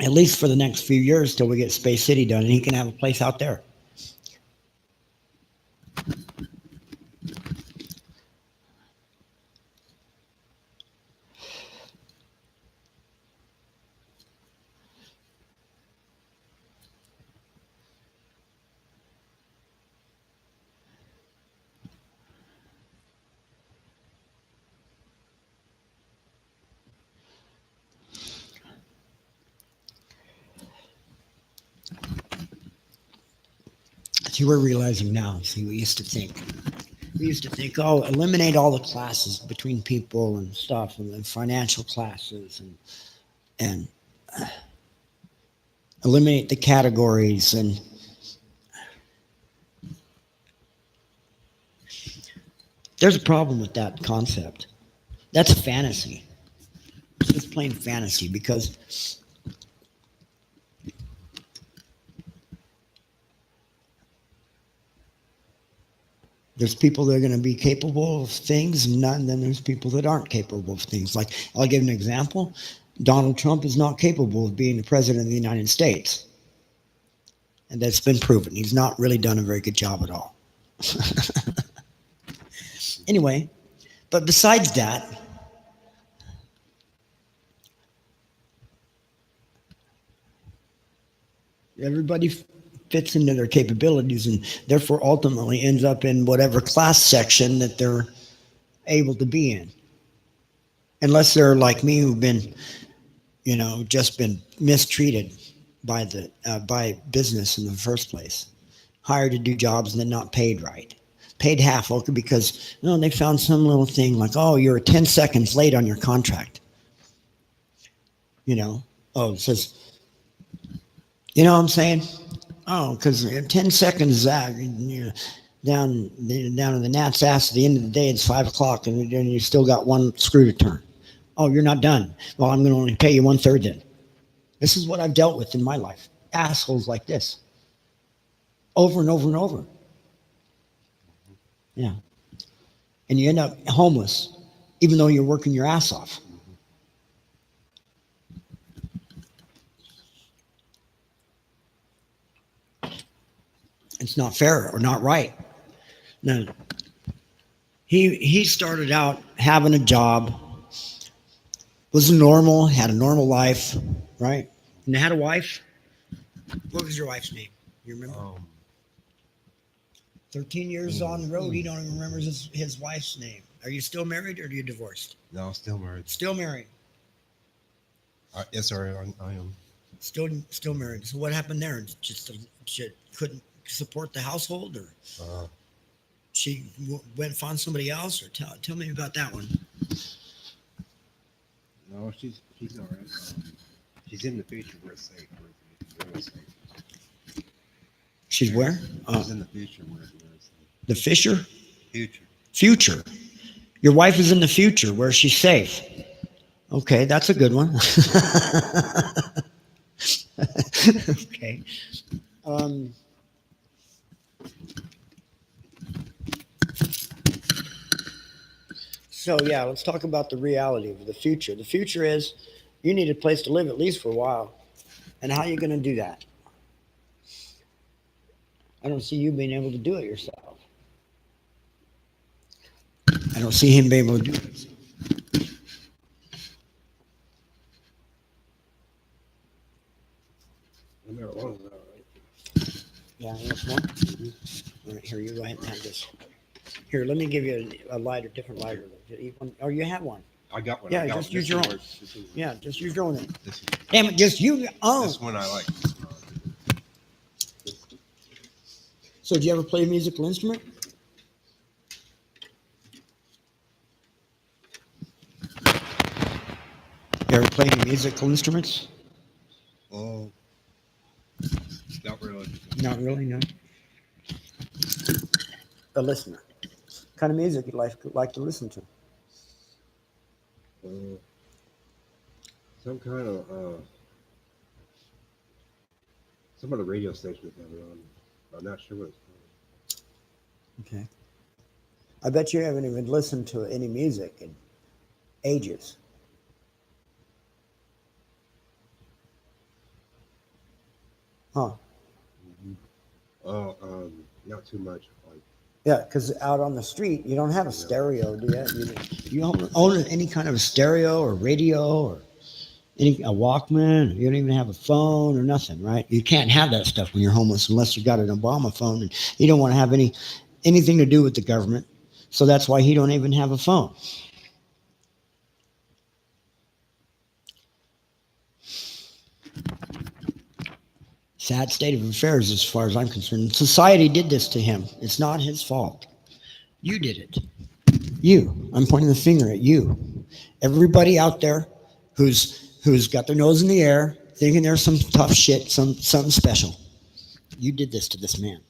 At least for the next few years till we get Space City done, and he can have a place out there. See, we're realizing now. See, we used to think. We used to think, oh, eliminate all the classes between people and stuff, and then financial classes, and eliminate the categories. And there's a problem with that concept. That's a fantasy. It's just plain fantasy because there's people that are going to be capable of things, and then there's people that aren't capable of things. Like, I'll give an example. Donald Trump is not capable of being the president of the United States. And that's been proven. He's not really done a very good job at all. Anyway, but besides that, everybody fits into their capabilities and therefore ultimately ends up in whatever class section that they're able to be in. Unless they're like me, who've been, just been mistreated by business in the first place, hired to do jobs and then not paid right, paid half because they found some little thing like, oh, you're 10 seconds late on your contract. It says, you know what I'm saying? Oh, because 10 seconds down in the gnat's ass at the end of the day, it's 5 o'clock, and then you still got one screw to turn. Oh, you're not done. Well, I'm going to only pay you 1/3 then. This is what I've dealt with in my life. Assholes like this. Over and over and over. Yeah. And you end up homeless, even though you're working your ass off. It's not fair or not right. No. He started out having a job, was normal, had a normal life, right? And had a wife. What was your wife's name? You remember? 13 years on the road, he don't even remember his wife's name. Are you still married or are you divorced? No, still married. Still married. Yes, sir. I am. Still married. So what happened there? Just she couldn't support the household, or she went and found somebody else, or tell me about that one. No, she's all right. She's in the future. We're safe. We're safe. She's where? She's in the future. We're safe. The Fisher? Future. Future. Your wife is in the future where she's safe. Okay, that's a good one. Okay. So yeah, let's talk about the reality of the future. The future is you need a place to live at least for a while. And how are you going to do that? I don't see you being able to do it yourself. I don't see him being able to do it. Yeah, that's one. All right, here, you go ahead and have this. Here, let me give you a lighter, different lighter. Oh, you have one. I got one. Yeah, I got just one. use your own. This is- Yeah, just use your own. This is, Damn it, just use your own. this one I like. So, do you ever play a musical instrument? You ever play any musical instruments? Oh, not really. Not really, no. A listener. What kind of music you like to listen to? Some kind of Some of the radio stations have it on. I'm not sure what it's called. Okay. I bet you haven't even listened to any music in ages. Huh. Oh, not too much. Like, Yeah, because out on the street, you don't have a stereo, do you? You don't own any kind of a stereo or radio or a Walkman. You don't even have a phone or nothing, right? You can't have that stuff when you're homeless unless you got an Obama phone, and you don't want to have anything to do with the government. So that's why he don't even have a phone. Sad state of affairs as far as I'm concerned. Society did this to him. It's not his fault. You did it. You. I'm pointing the finger at you. Everybody out there who's got their nose in the air, thinking there's some tough shit, something special. You did this to this man.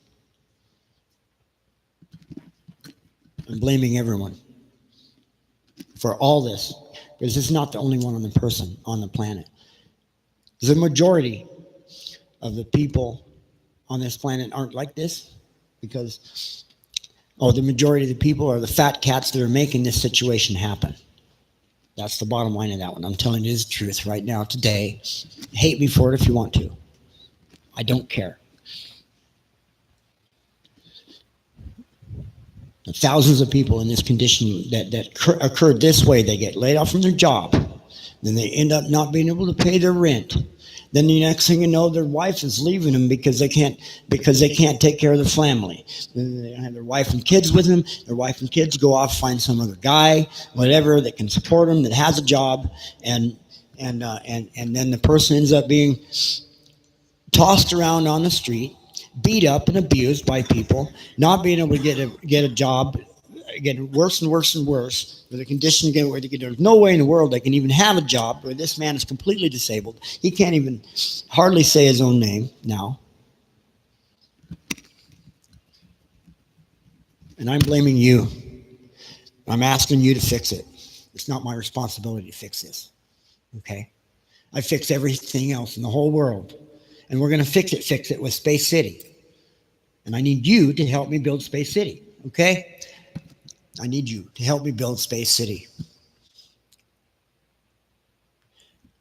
I'm blaming everyone for all this, because this is not the only one on the person on the planet. The majority of the people on this planet aren't like this, because the majority of the people are the fat cats that are making this situation happen. That's the bottom line of that one. I'm telling you the truth right now, today. Hate me for it if you want to. I don't care. Thousands of people in this condition that occurred this way, they get laid off from their job. Then they end up not being able to pay their rent. Then the next thing you know, their wife is leaving them because they can't take care of their family. Then they don't have their wife and kids with them. Their wife and kids go off, find some other guy, whatever, that can support them, that has a job, and then the person ends up being tossed around on the street, beat up and abused by people, not being able to get a job, getting worse and worse and worse. The condition again where there's no way in the world they can even have a job, where this man is completely disabled. He can't even hardly say his own name now. And I'm blaming you. I'm asking you to fix it. It's not my responsibility to fix this. Okay? I fix everything else in the whole world. And we're going to fix it with Space City. And I need you to help me build Space City. Okay? I need you to help me build Space City.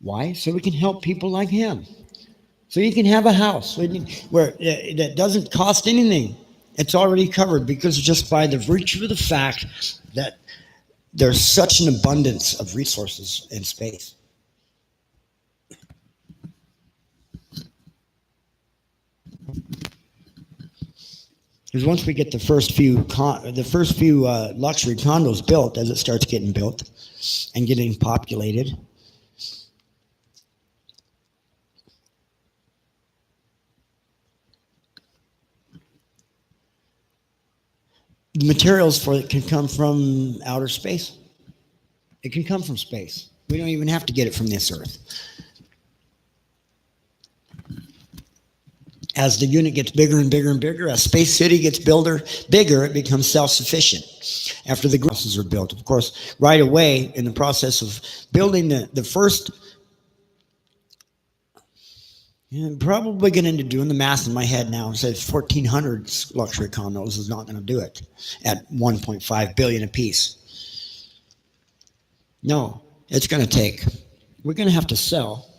Why? So we can help people like him. So you can have a house where that doesn't cost anything. It's already covered, because just by the virtue of the fact that there's such an abundance of resources in space. Because once we get the first few luxury condos built, as it starts getting built and getting populated, the materials for it can come from outer space. It can come from space. We don't even have to get it from this Earth. As the unit gets bigger and bigger and bigger, as Space City gets bigger, it becomes self-sufficient. After the houses are built, of course, right away in the process of building the first, I'm probably going to doing the math in my head now and says 1,400 luxury condos is not going to do it at 1.5 billion apiece. No, it's going to take. We're going to have to sell.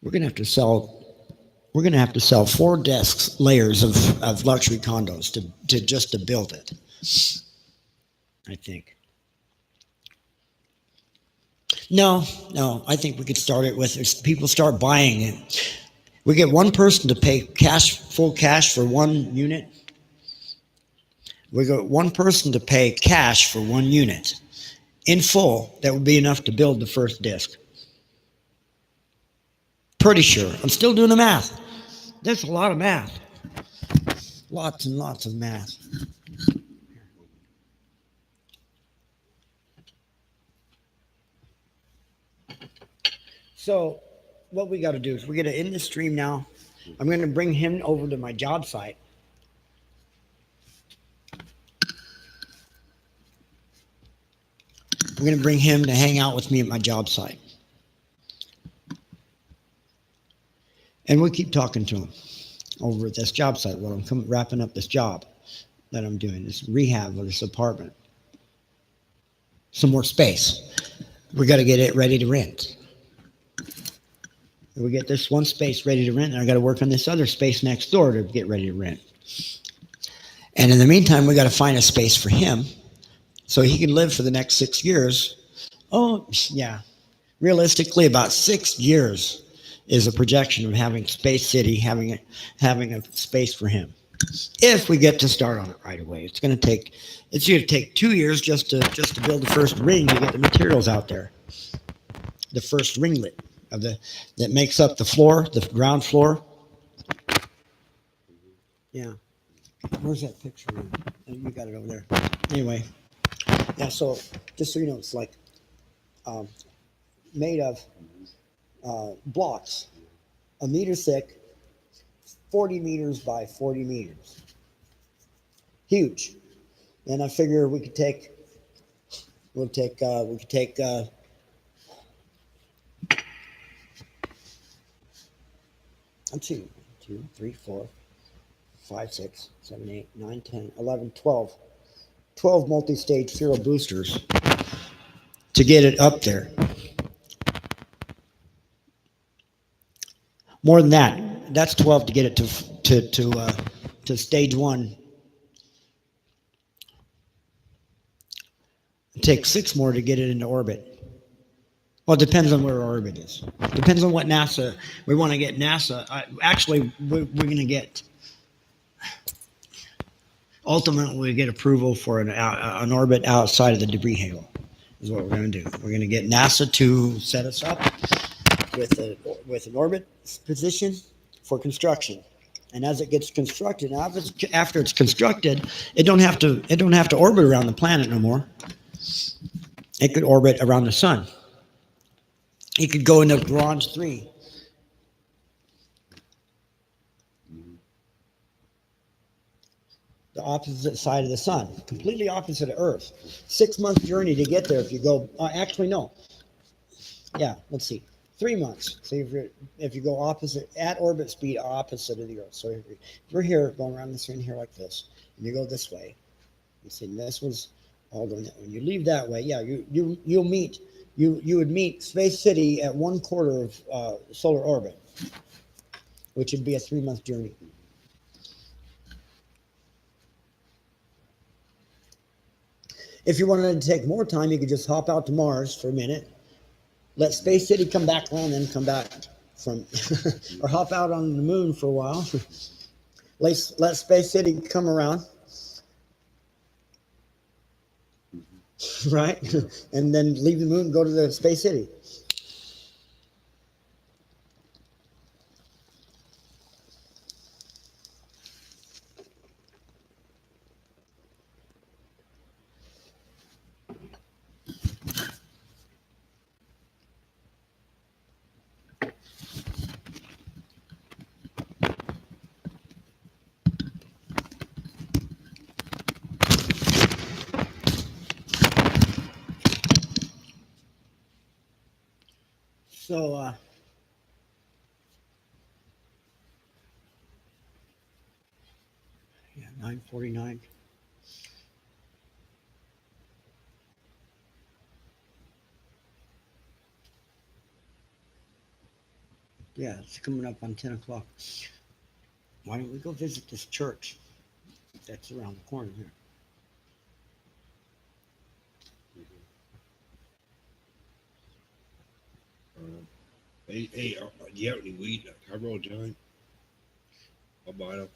We're going to have to sell 4 layers of luxury condos to build it. I think. No, I think we could start it with, if people start buying it. We get one person to pay full cash for one unit. We got one person to pay cash for one unit. In full, that would be enough to build the first disc. Pretty sure. I'm still doing the math. That's a lot of math. Lots and lots of math. So what we got to do is we got to end the stream now. I'm going to bring him over to my job site. I'm going to bring him to hang out with me at my job site. And we keep talking to him over at this job site while I'm wrapping up this job that I'm doing, this rehab of this apartment. Some more space. We got to get it ready to rent. We get this one space ready to rent, and I got to work on this other space next door to get ready to rent. And in the meantime, we got to find a space for him so he can live for the next 6 years. Oh, yeah. Realistically, about 6 years is a projection of having Space City, having a space for him. If we get to start on it right away, it's going to take 2 years just to build the first ring to get the materials out there. The first ringlet that makes up the floor, the ground floor. Yeah. Where's that picture? You got it over there. Anyway, yeah. So just so you know, it's like made of blocks, a meter thick, 40 meters by 40 meters. Huge. And I figure we could take. We could take. Let's see. 2, 3, 4, 5, 6, 7, 8, 9, 10, 11, 12. 12 multi-stage serial boosters to get it up there. More than that. That's 12 to get it to stage 1. It takes 6 more to get it into orbit. Well, it depends on where our orbit is. Depends on what NASA we want to get. NASA actually we're going to get. Ultimately, we get approval for an orbit outside of the debris halo. Is what we're going to do. We're going to get NASA to set us up with an orbit position for construction. And as it gets constructed, after it's constructed, it don't have to orbit around the planet no more. It could orbit around the sun. It could go into Bronze 3. The opposite side of the sun, completely opposite of Earth. 6-month journey to get there if you go. Actually, no. Yeah, let's see. 3 months. So if you go opposite at orbit speed, opposite of the Earth. So if you're here going around the screen here like this, and you go this way, you see this was all going that way. When you leave that way, yeah, you would meet Space City at 1/4 of solar orbit, which would be a 3-month journey. If you wanted to take more time, you could just hop out to Mars for a minute, let Space City come back around, and come back from, or hop out on the moon for a while. Let Space City come around, right? And then leave the moon and go to the Space City. So, yeah, 9:49. Yeah, it's coming up on 10 o'clock. Why don't we go visit this church that's around the corner here? Hey, do you have any weed? Can I roll a joint? I'll buy them.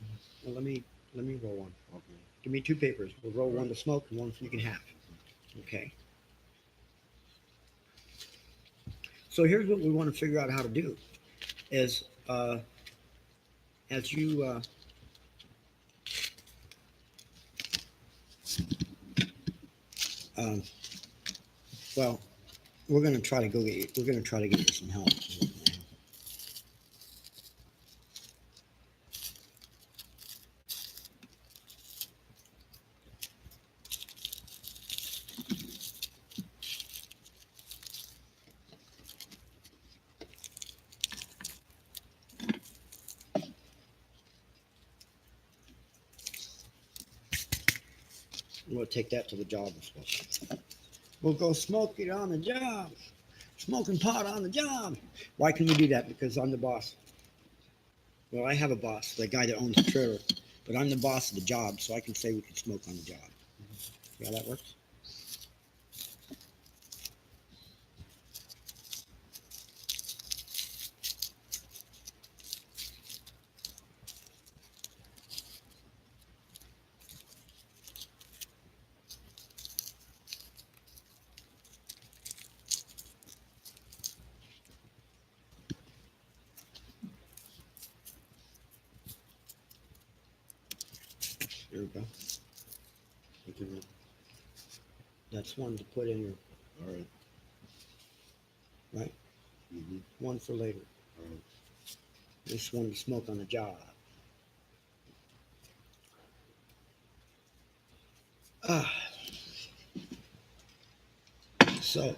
Well, let me roll one. Okay. Give me 2 papers. We'll roll one to smoke and one you can have. Okay. So here's what we want to figure out how to do: is as you well, we're going to try to get you some help. We'll take that to the job as well. We'll go smoke it on the job. Smoking pot on the job. Why can we do that? Because I'm the boss. Well, I have a boss, the guy that owns the trailer, but I'm the boss of the job, so I can say we can smoke on the job. See how that works? There we go. That's one to put in your, All right. right? Mm-hmm. One for later. All right. This one to smoke on the job. Ah. So,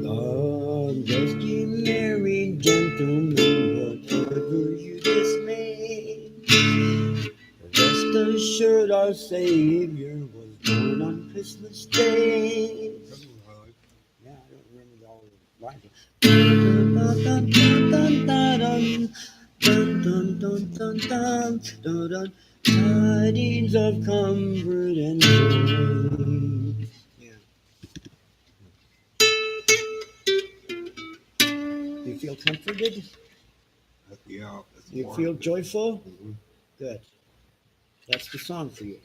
God bless ye merry gentlemen, whatever you dismay. Rest assured our Savior was born on Christmas Day. Yeah, I don't remember all the lines. Dun, dun, dun, dun, dun, dun, dun, dun, dun, dun, dun. Tidings of comfort and joy. Yeah. You feel comforted? Yeah. That's You more. feel joyful? Mhm. Good. That's the song for you.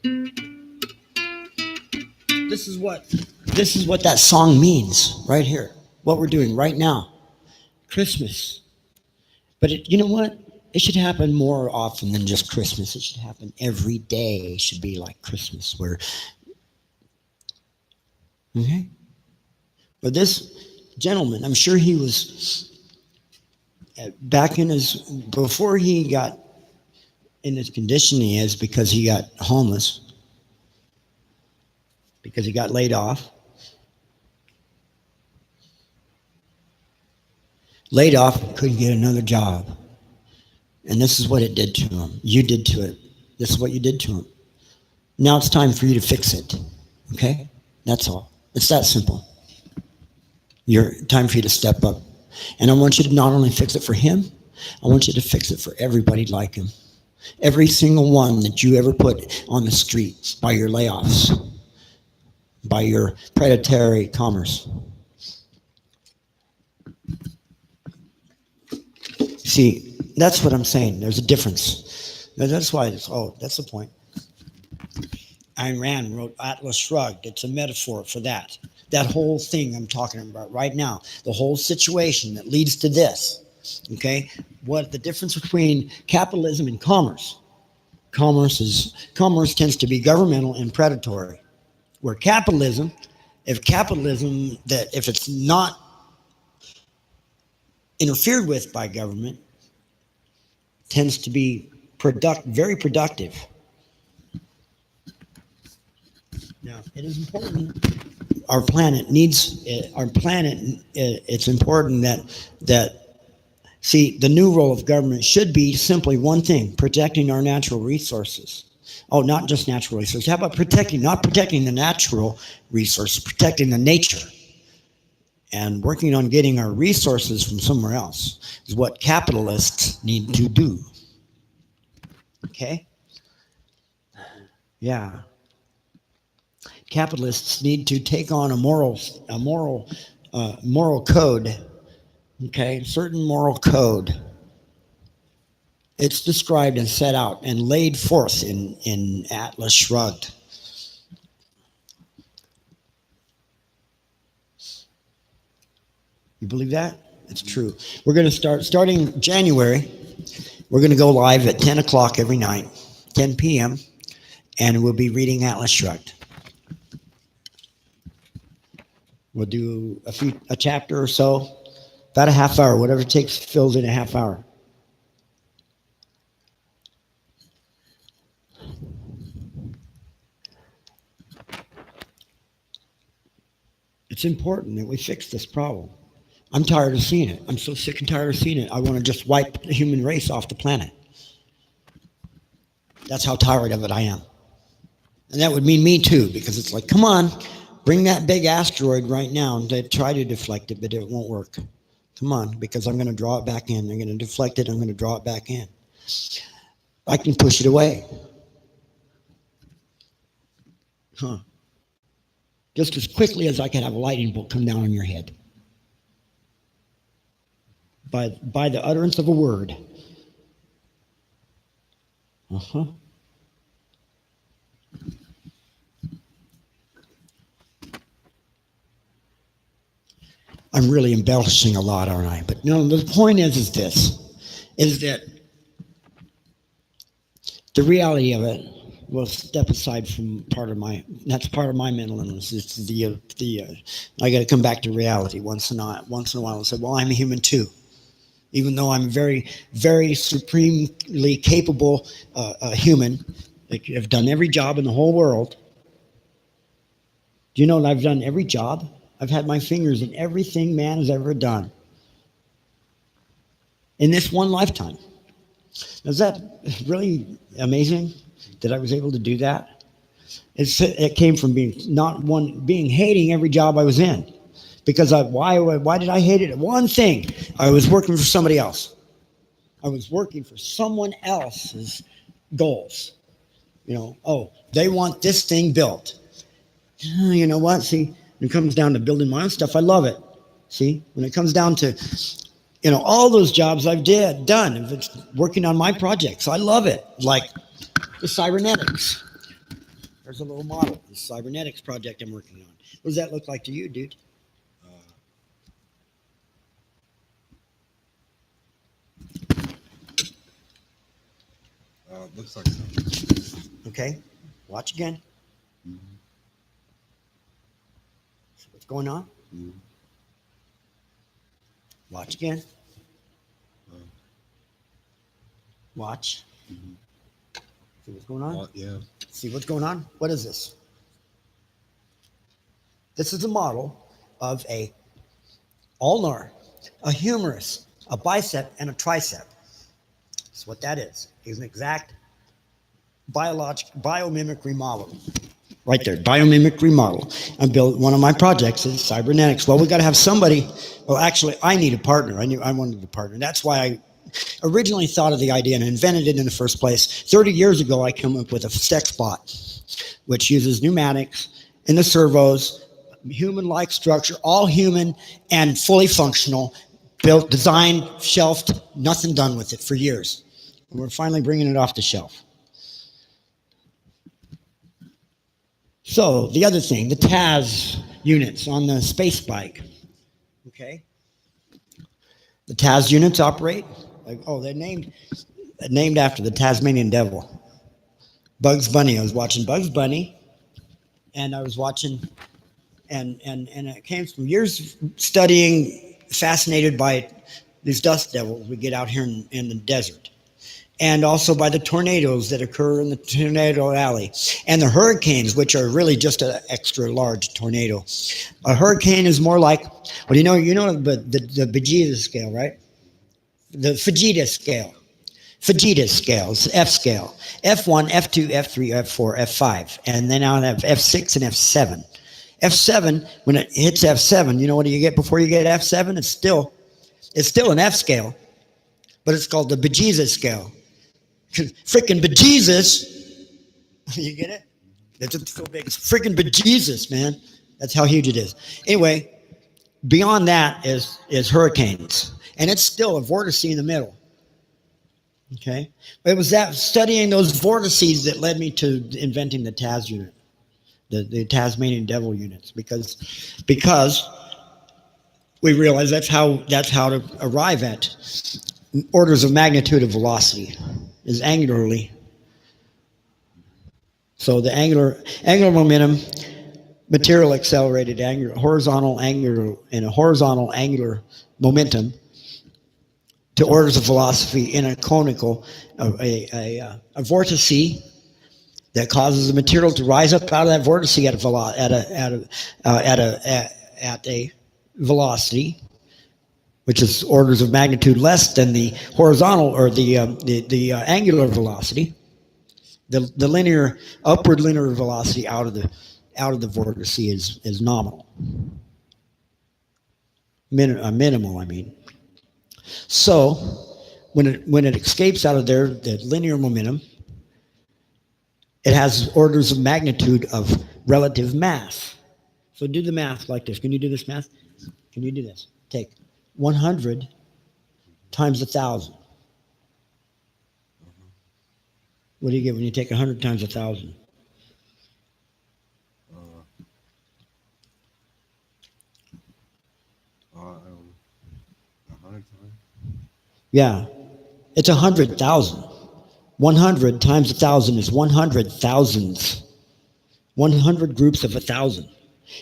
This is what that song means right here. What we're doing right now. Christmas. But you know what? It should happen more often than just Christmas. It should happen every day. It should be like Christmas where okay? But this gentleman, I'm sure he was back in his before he got in his condition he is because he got homeless, because he got laid off. Laid off, couldn't get another job. And this is what it did to him. You did to it. This is what you did to him. Now it's time for you to fix it. Okay? That's all. It's that simple. Time for you to step up. And I want you to not only fix it for him, I want you to fix it for everybody like him. Every single one that you ever put on the street by your layoffs, by your predatory commerce. See, that's what I'm saying. There's a difference. That's why that's the point. Ayn Rand wrote Atlas Shrugged. It's a metaphor for that. That whole thing I'm talking about right now, the whole situation that leads to this. Okay? What the difference between capitalism and commerce? Commerce tends to be governmental and predatory. Where if it's not interfered with by government, tends to be very productive. Now, it is important. Our planet. It's important that see the new role of government should be simply one thing: protecting our natural resources. Oh, not just natural resources. How about not protecting the natural resources, protecting the nature, and working on getting our resources from somewhere else is what capitalists need to do. Okay? Yeah. Capitalists need to take on a moral code. Okay, certain moral code. It's described and set out and laid forth in Atlas Shrugged. You believe that? It's true. We're going to starting January. We're going to go live at 10 o'clock every night, 10 p.m., and we'll be reading Atlas Shrugged. We'll do a chapter or so, about a half hour, whatever it takes, fills in a half hour. It's important that we fix this problem. I'm tired of seeing it. I'm so sick and tired of seeing it. I want to just wipe the human race off the planet. That's how tired of it I am. And that would mean me too, because it's like, come on, bring that big asteroid right now and they try to deflect it, but it won't work. Come on, because I'm going to draw it back in. I'm going to deflect it. I'm going to draw it back in. I can push it away. Huh. Just as quickly as I can have a lightning bolt come down on your head. By the utterance of a word. Uh-huh. I'm really embellishing a lot, aren't I? But no, the point is that the reality of it will step aside from that's part of my mental illness. It's I got to come back to reality once in a while and say, well, I'm a human too. Even though I'm very, very supremely capable human, like I've done every job in the whole world. Do you know that I've done every job? I've had my fingers in everything man has ever done in this one lifetime. Is that really amazing that I was able to do that? It came from being hating every job I was in. Because why did I hate it? One thing, I was working for somebody else. I was working for someone else's goals. They want this thing built. You know what? See, when it comes down to building my own stuff, I love it. See, when it comes down to, all those jobs I've done, if it's working on my projects, I love it. Like the cybernetics. There's a little model, the cybernetics project I'm working on. What does that look like to you, dude? Looks like so. Okay, watch again. Mm-hmm. See what's going on? Mm-hmm. Watch again. Watch. Mm-hmm. See what's going on? Yeah. See what's going on? What is this? This is a model of a ulnar, a humerus, a bicep, and a tricep. That's what that is. It's an exact biomimicry model. Right there, biomimicry model. I built one of my projects is cybernetics. Well, we got to have somebody. Well, actually, I need a partner. I wanted a partner. That's why I originally thought of the idea and invented it in the first place. 30 years ago, I came up with a sex bot, which uses pneumatics in the servos, human-like structure, all human and fully functional, built, designed, shelved, nothing done with it for years. And we're finally bringing it off the shelf. So the other thing, the TAS units on the space bike, okay? The TAS units operate, they're named after the Tasmanian devil. Bugs Bunny, I was watching Bugs Bunny, and I was watching, and it came from years studying, fascinated by these dust devils we get out here in the desert. And also by the tornadoes that occur in the tornado alley. And the hurricanes, which are really just an extra large tornado. A hurricane is more like, well, you know the Vegeta scale, right? The Vegeta scale. Vegeta scales, F scale. F1, F2, F3, F4, F5. And then I'll have F6 and F7. F7, when it hits F7, you know what do you get before you get F7? It's still an F scale, but it's called the Vegeta scale. Freaking bejesus. You get it? It's so big. It's freaking bejesus, man. That's how huge it is. Anyway, beyond that is hurricanes, and it's still a vortice in the middle. Okay, but it was that studying those vortices that led me to inventing the TAS unit, the Tasmanian Devil units, because we realized that's how to arrive at orders of magnitude of velocity is angularly. So the angular momentum, material accelerated angular, horizontal angular, and a horizontal angular momentum to orders of velocity in a conical, a vortice that causes the material to rise up out of that vortice at a velocity, which is orders of magnitude less than the horizontal or the angular velocity. The linear upward linear velocity out of the vortice is nominal, minimal. I mean, so when it escapes out of there, the linear momentum, it has orders of magnitude of relative mass. So do the math like this. Can you do this math? Can you do this? Take 100 times 1,000. What do you get when you take 100 times 1,000? A 100 times. Yeah, it's 100,000. 100 times 1,000 is 100 thousands. 100 groups of 1,000.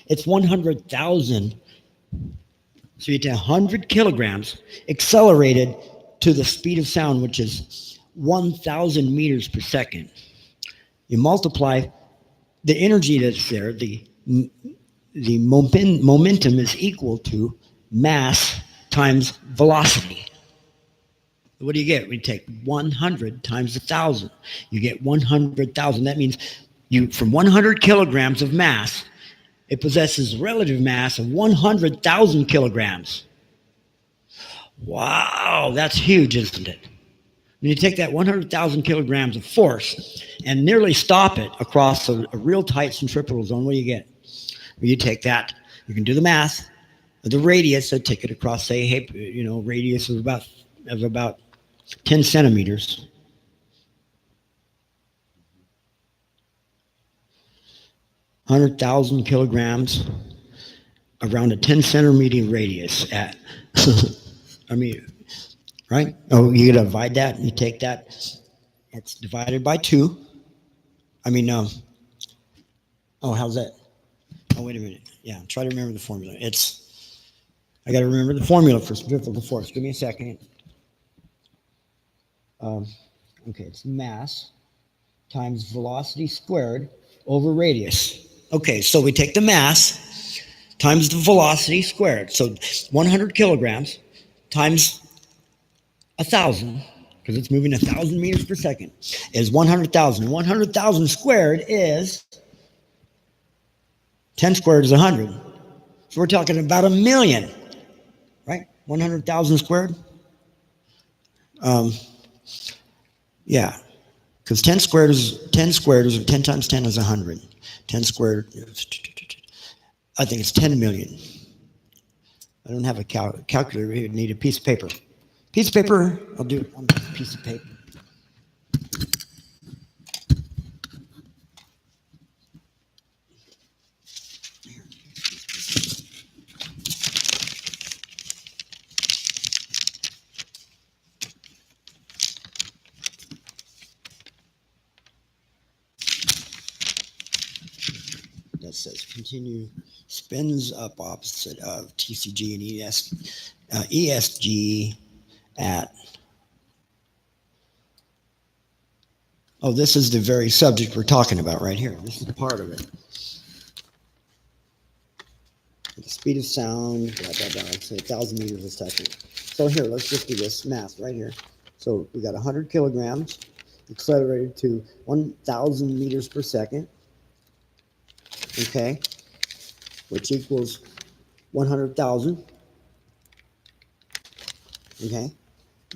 It's 100,000. So you take 100 kilograms accelerated to the speed of sound, which is 1,000 meters per second. You multiply the energy that's there, the momentum is equal to mass times velocity. What do you get? We take 100 times 1,000. You get 100,000. That means from 100 kilograms of mass, it possesses relative mass of 100,000 kilograms. Wow, that's huge, isn't it? When you take that 100,000 kilograms of force and nearly stop it across a real tight centripetal zone, what do you get? Well, you take that, you can do the math, the radius, so take it across, say, hey, radius of about 10 centimeters. $100,000 kilograms around a 10 centimeter radius at, I mean, right? Oh, you gotta divide that, and you take that, it's divided by 2. How's that? Oh, wait a minute. Yeah, try to remember the formula. I gotta remember the formula for centrifugal force. Give me a second. Okay, it's mass times velocity squared over radius. Okay, so we take the mass times the velocity squared. So 100 kilograms times 1,000, because it's moving 1,000 meters per second, is 100,000. 100,000 squared is 10 squared is 100. So we're talking about 1,000,000, right? 100,000 squared. Yeah, because 10 squared is 10 times 10 is 100. 10 squared, I think it's 10 million. I don't have a calculator. You need a piece of paper. Piece of paper, I'll do it on a piece of paper. That says continue spins up opposite of TCG and ESG at. Oh, this is the very subject we're talking about right here. This is part of it. The speed of sound, blah, blah, blah. Say 1,000 meters a second. So here, let's just do this math right here. So we got 100 kilograms accelerated to 1,000 meters per second. Okay, which equals 100,000. Okay,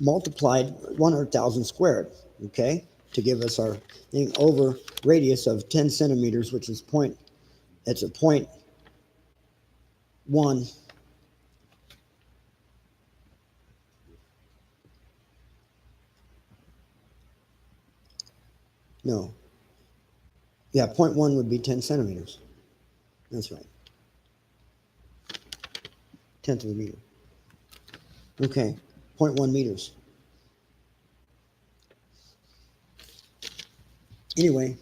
multiplied 100,000 squared. Okay, to give us our thing over radius of 10 centimeters, which is it's a 0.1. No. Yeah, 0.1 would be 10 centimeters. That's right. Tenth of a meter. Okay, 0.1 meters. Anyway,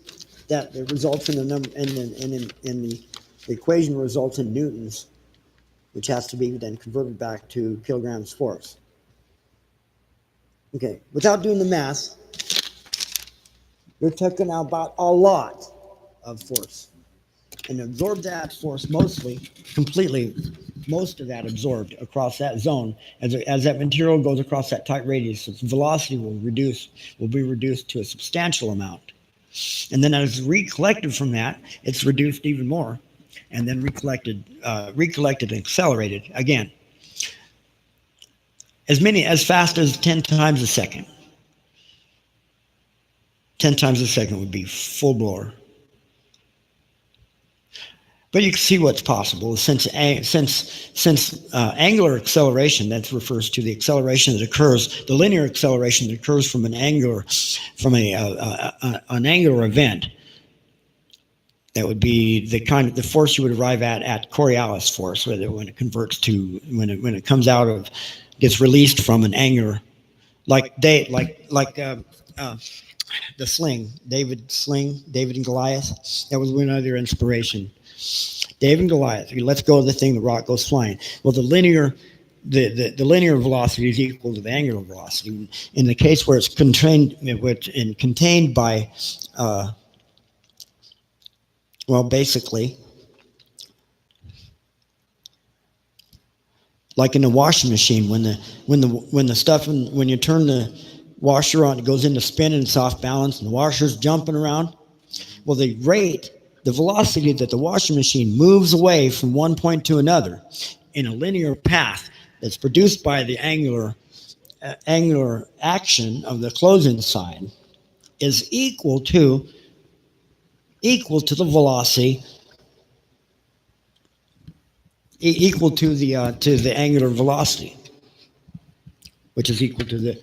that results in the number, and the equation results in newtons, which has to be then converted back to kilograms force. Okay, without doing the math, we're talking about a lot of force. And absorb that force completely, most of that absorbed across that zone. As that material goes across that tight radius, its velocity will be reduced to a substantial amount. And then as recollected from that, it's reduced even more, and then recollected and accelerated again. As fast as 10 times a second. 10 times a second would be full blower. But you can see what's possible since angular acceleration, that refers to the acceleration that occurs, the linear acceleration that occurs from an angular event. That would be the force you would arrive at Coriolis force, when it converts to when it comes out of, gets released from an angular, like the sling, David and Goliath. That was another inspiration. David and Goliath. Let's go of the thing, the rock goes flying. Well, the linear velocity is equal to the angular velocity. In the case where it's contained by, basically, like in the washing machine, when you turn the washer on, it goes into spin and soft balance, and the washer's jumping around. Well, the velocity that the washing machine moves away from one point to another in a linear path that's produced by the angular action of the closing side is equal to the velocity, equal to the angular velocity, which is equal to the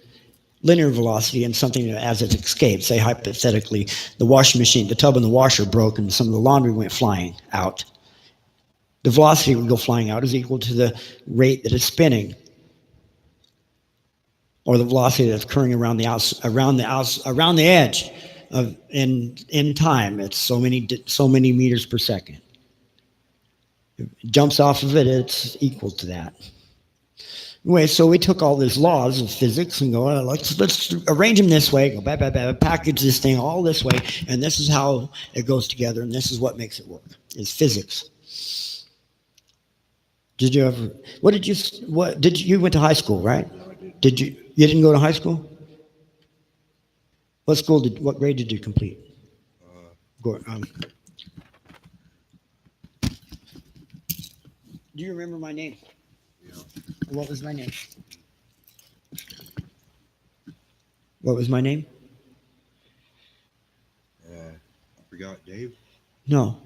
linear velocity and something as it escapes. Say hypothetically, the washing machine, the tub in the washer broke and some of the laundry went flying out. The velocity would go flying out is equal to the rate that it's spinning, or the velocity that's occurring around the edge of in time. It's so many meters per second. If it jumps off of it, it's equal to that. Anyway, so we took all these laws of physics and go, let's arrange them this way, package this thing all this way, and this is how it goes together, and this is what makes it work. It's physics. Did you ever? You went to high school, right? No, I didn't. You didn't go to high school? What grade did you complete? Do you remember my name? Yeah. What was my name? What was my name? I forgot, Dave. No.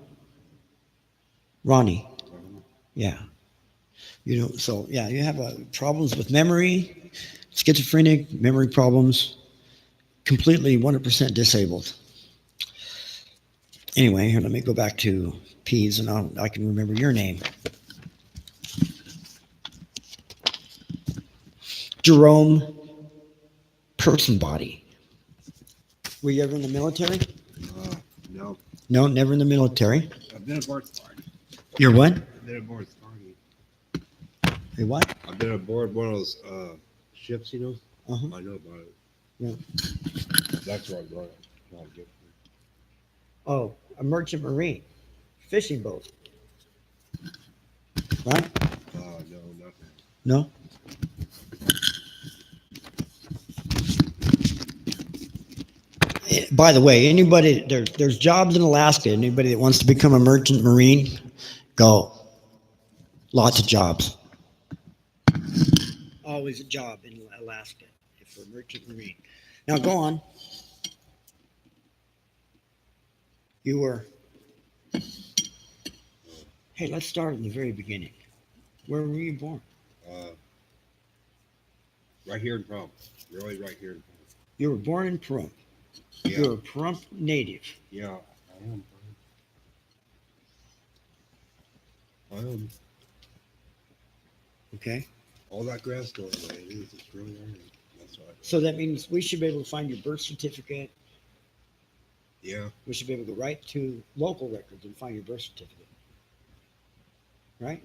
Ronnie. Yeah. You have problems with memory, schizophrenic, memory problems, completely 100% disabled. Anyway, here, let me go back to P's and I can remember your name. Jerome Personbody. Were you ever in the military? No. No, never in the military. I've been aboard the party. You're what? I've been aboard the party. You what? I've been aboard one of those ships, Uh-huh. I know about it. Yeah. That's what I brought it. Not a gift. Oh, a merchant marine. Fishing boat. Right? No, nothing. No? By the way, there's jobs in Alaska. Anybody that wants to become a merchant marine, go. Lots of jobs. Always a job in Alaska for a merchant marine. Now go on. You were. Hey, let's start in the very beginning. Where were you born? Right here in Trump. Really, right here in Trump. You were born in Pahrump. Yeah. You're a Pahrump native. Yeah, I am. I am. Okay. All that grass going away. It is. It's really early. That's why. So that means we should be able to find your birth certificate. Yeah. We should be able to go right to local records and find your birth certificate. Right?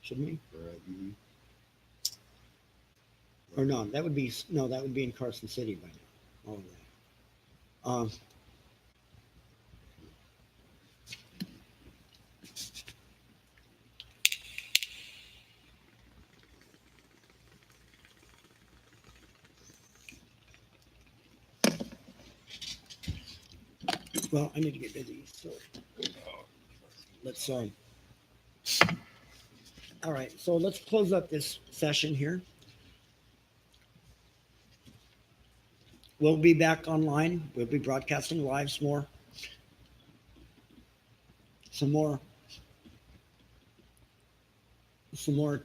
Shouldn't we? Right. Mm-hmm. Or no, that would be in Carson City by now. All of that. Well, I need to get busy, so let's all right, so let's close up this session here. We'll be back online. We'll be broadcasting live some more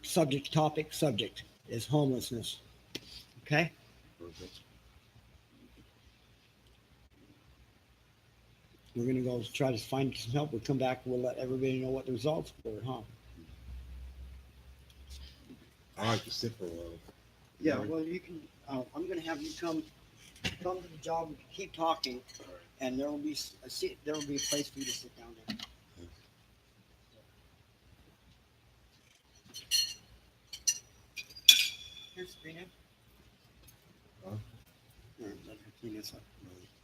subject is homelessness. Okay? Perfect. We're gonna go try to find some help. We'll come back, we'll let everybody know what the results were, huh? I like to sit for a while. Yeah, well, you can. I'm going to have you come to the job and keep talking, and there will be a seat. There will be a place for you to sit down there. Here, Sabrina. Huh? Here, let her clean this up.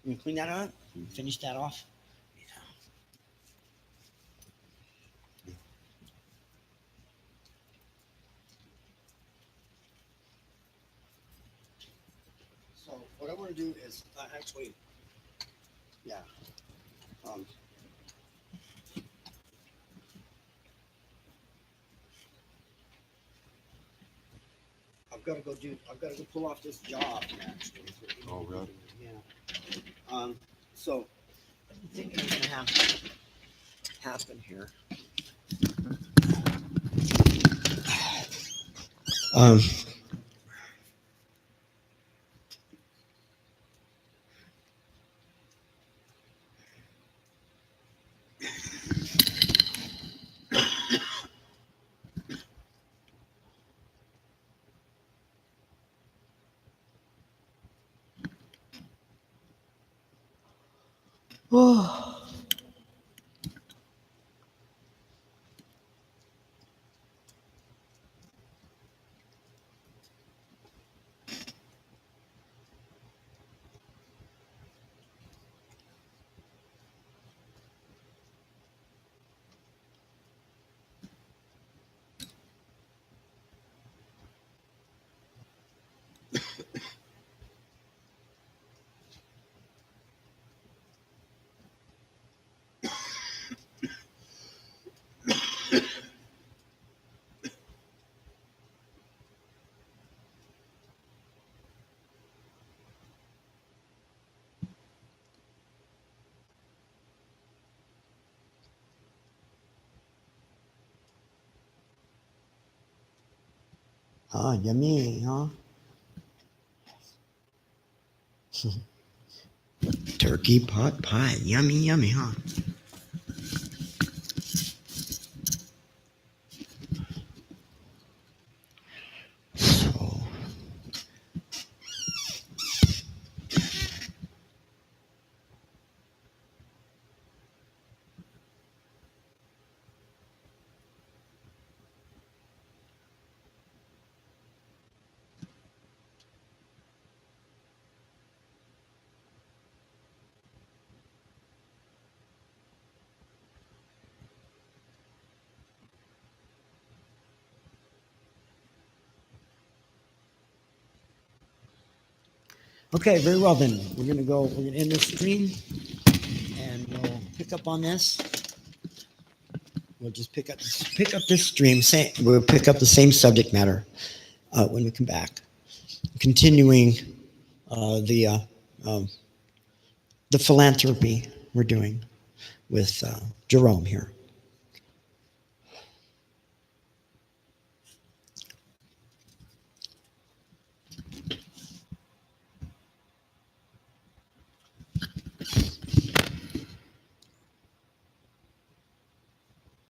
You want to clean that up? Finish that off. So what I want to do is actually, yeah. I've got to go pull off this job actually. Oh, really? Yeah. So I think what's going to happen here. Yummy, huh? Turkey pot pie. Yummy, yummy, huh? So, okay, very well then. We're gonna end this stream and we'll pick up on this. We'll just pick up this stream. We'll pick up the same subject matter when we come back. Continuing the philanthropy we're doing. Jerome here.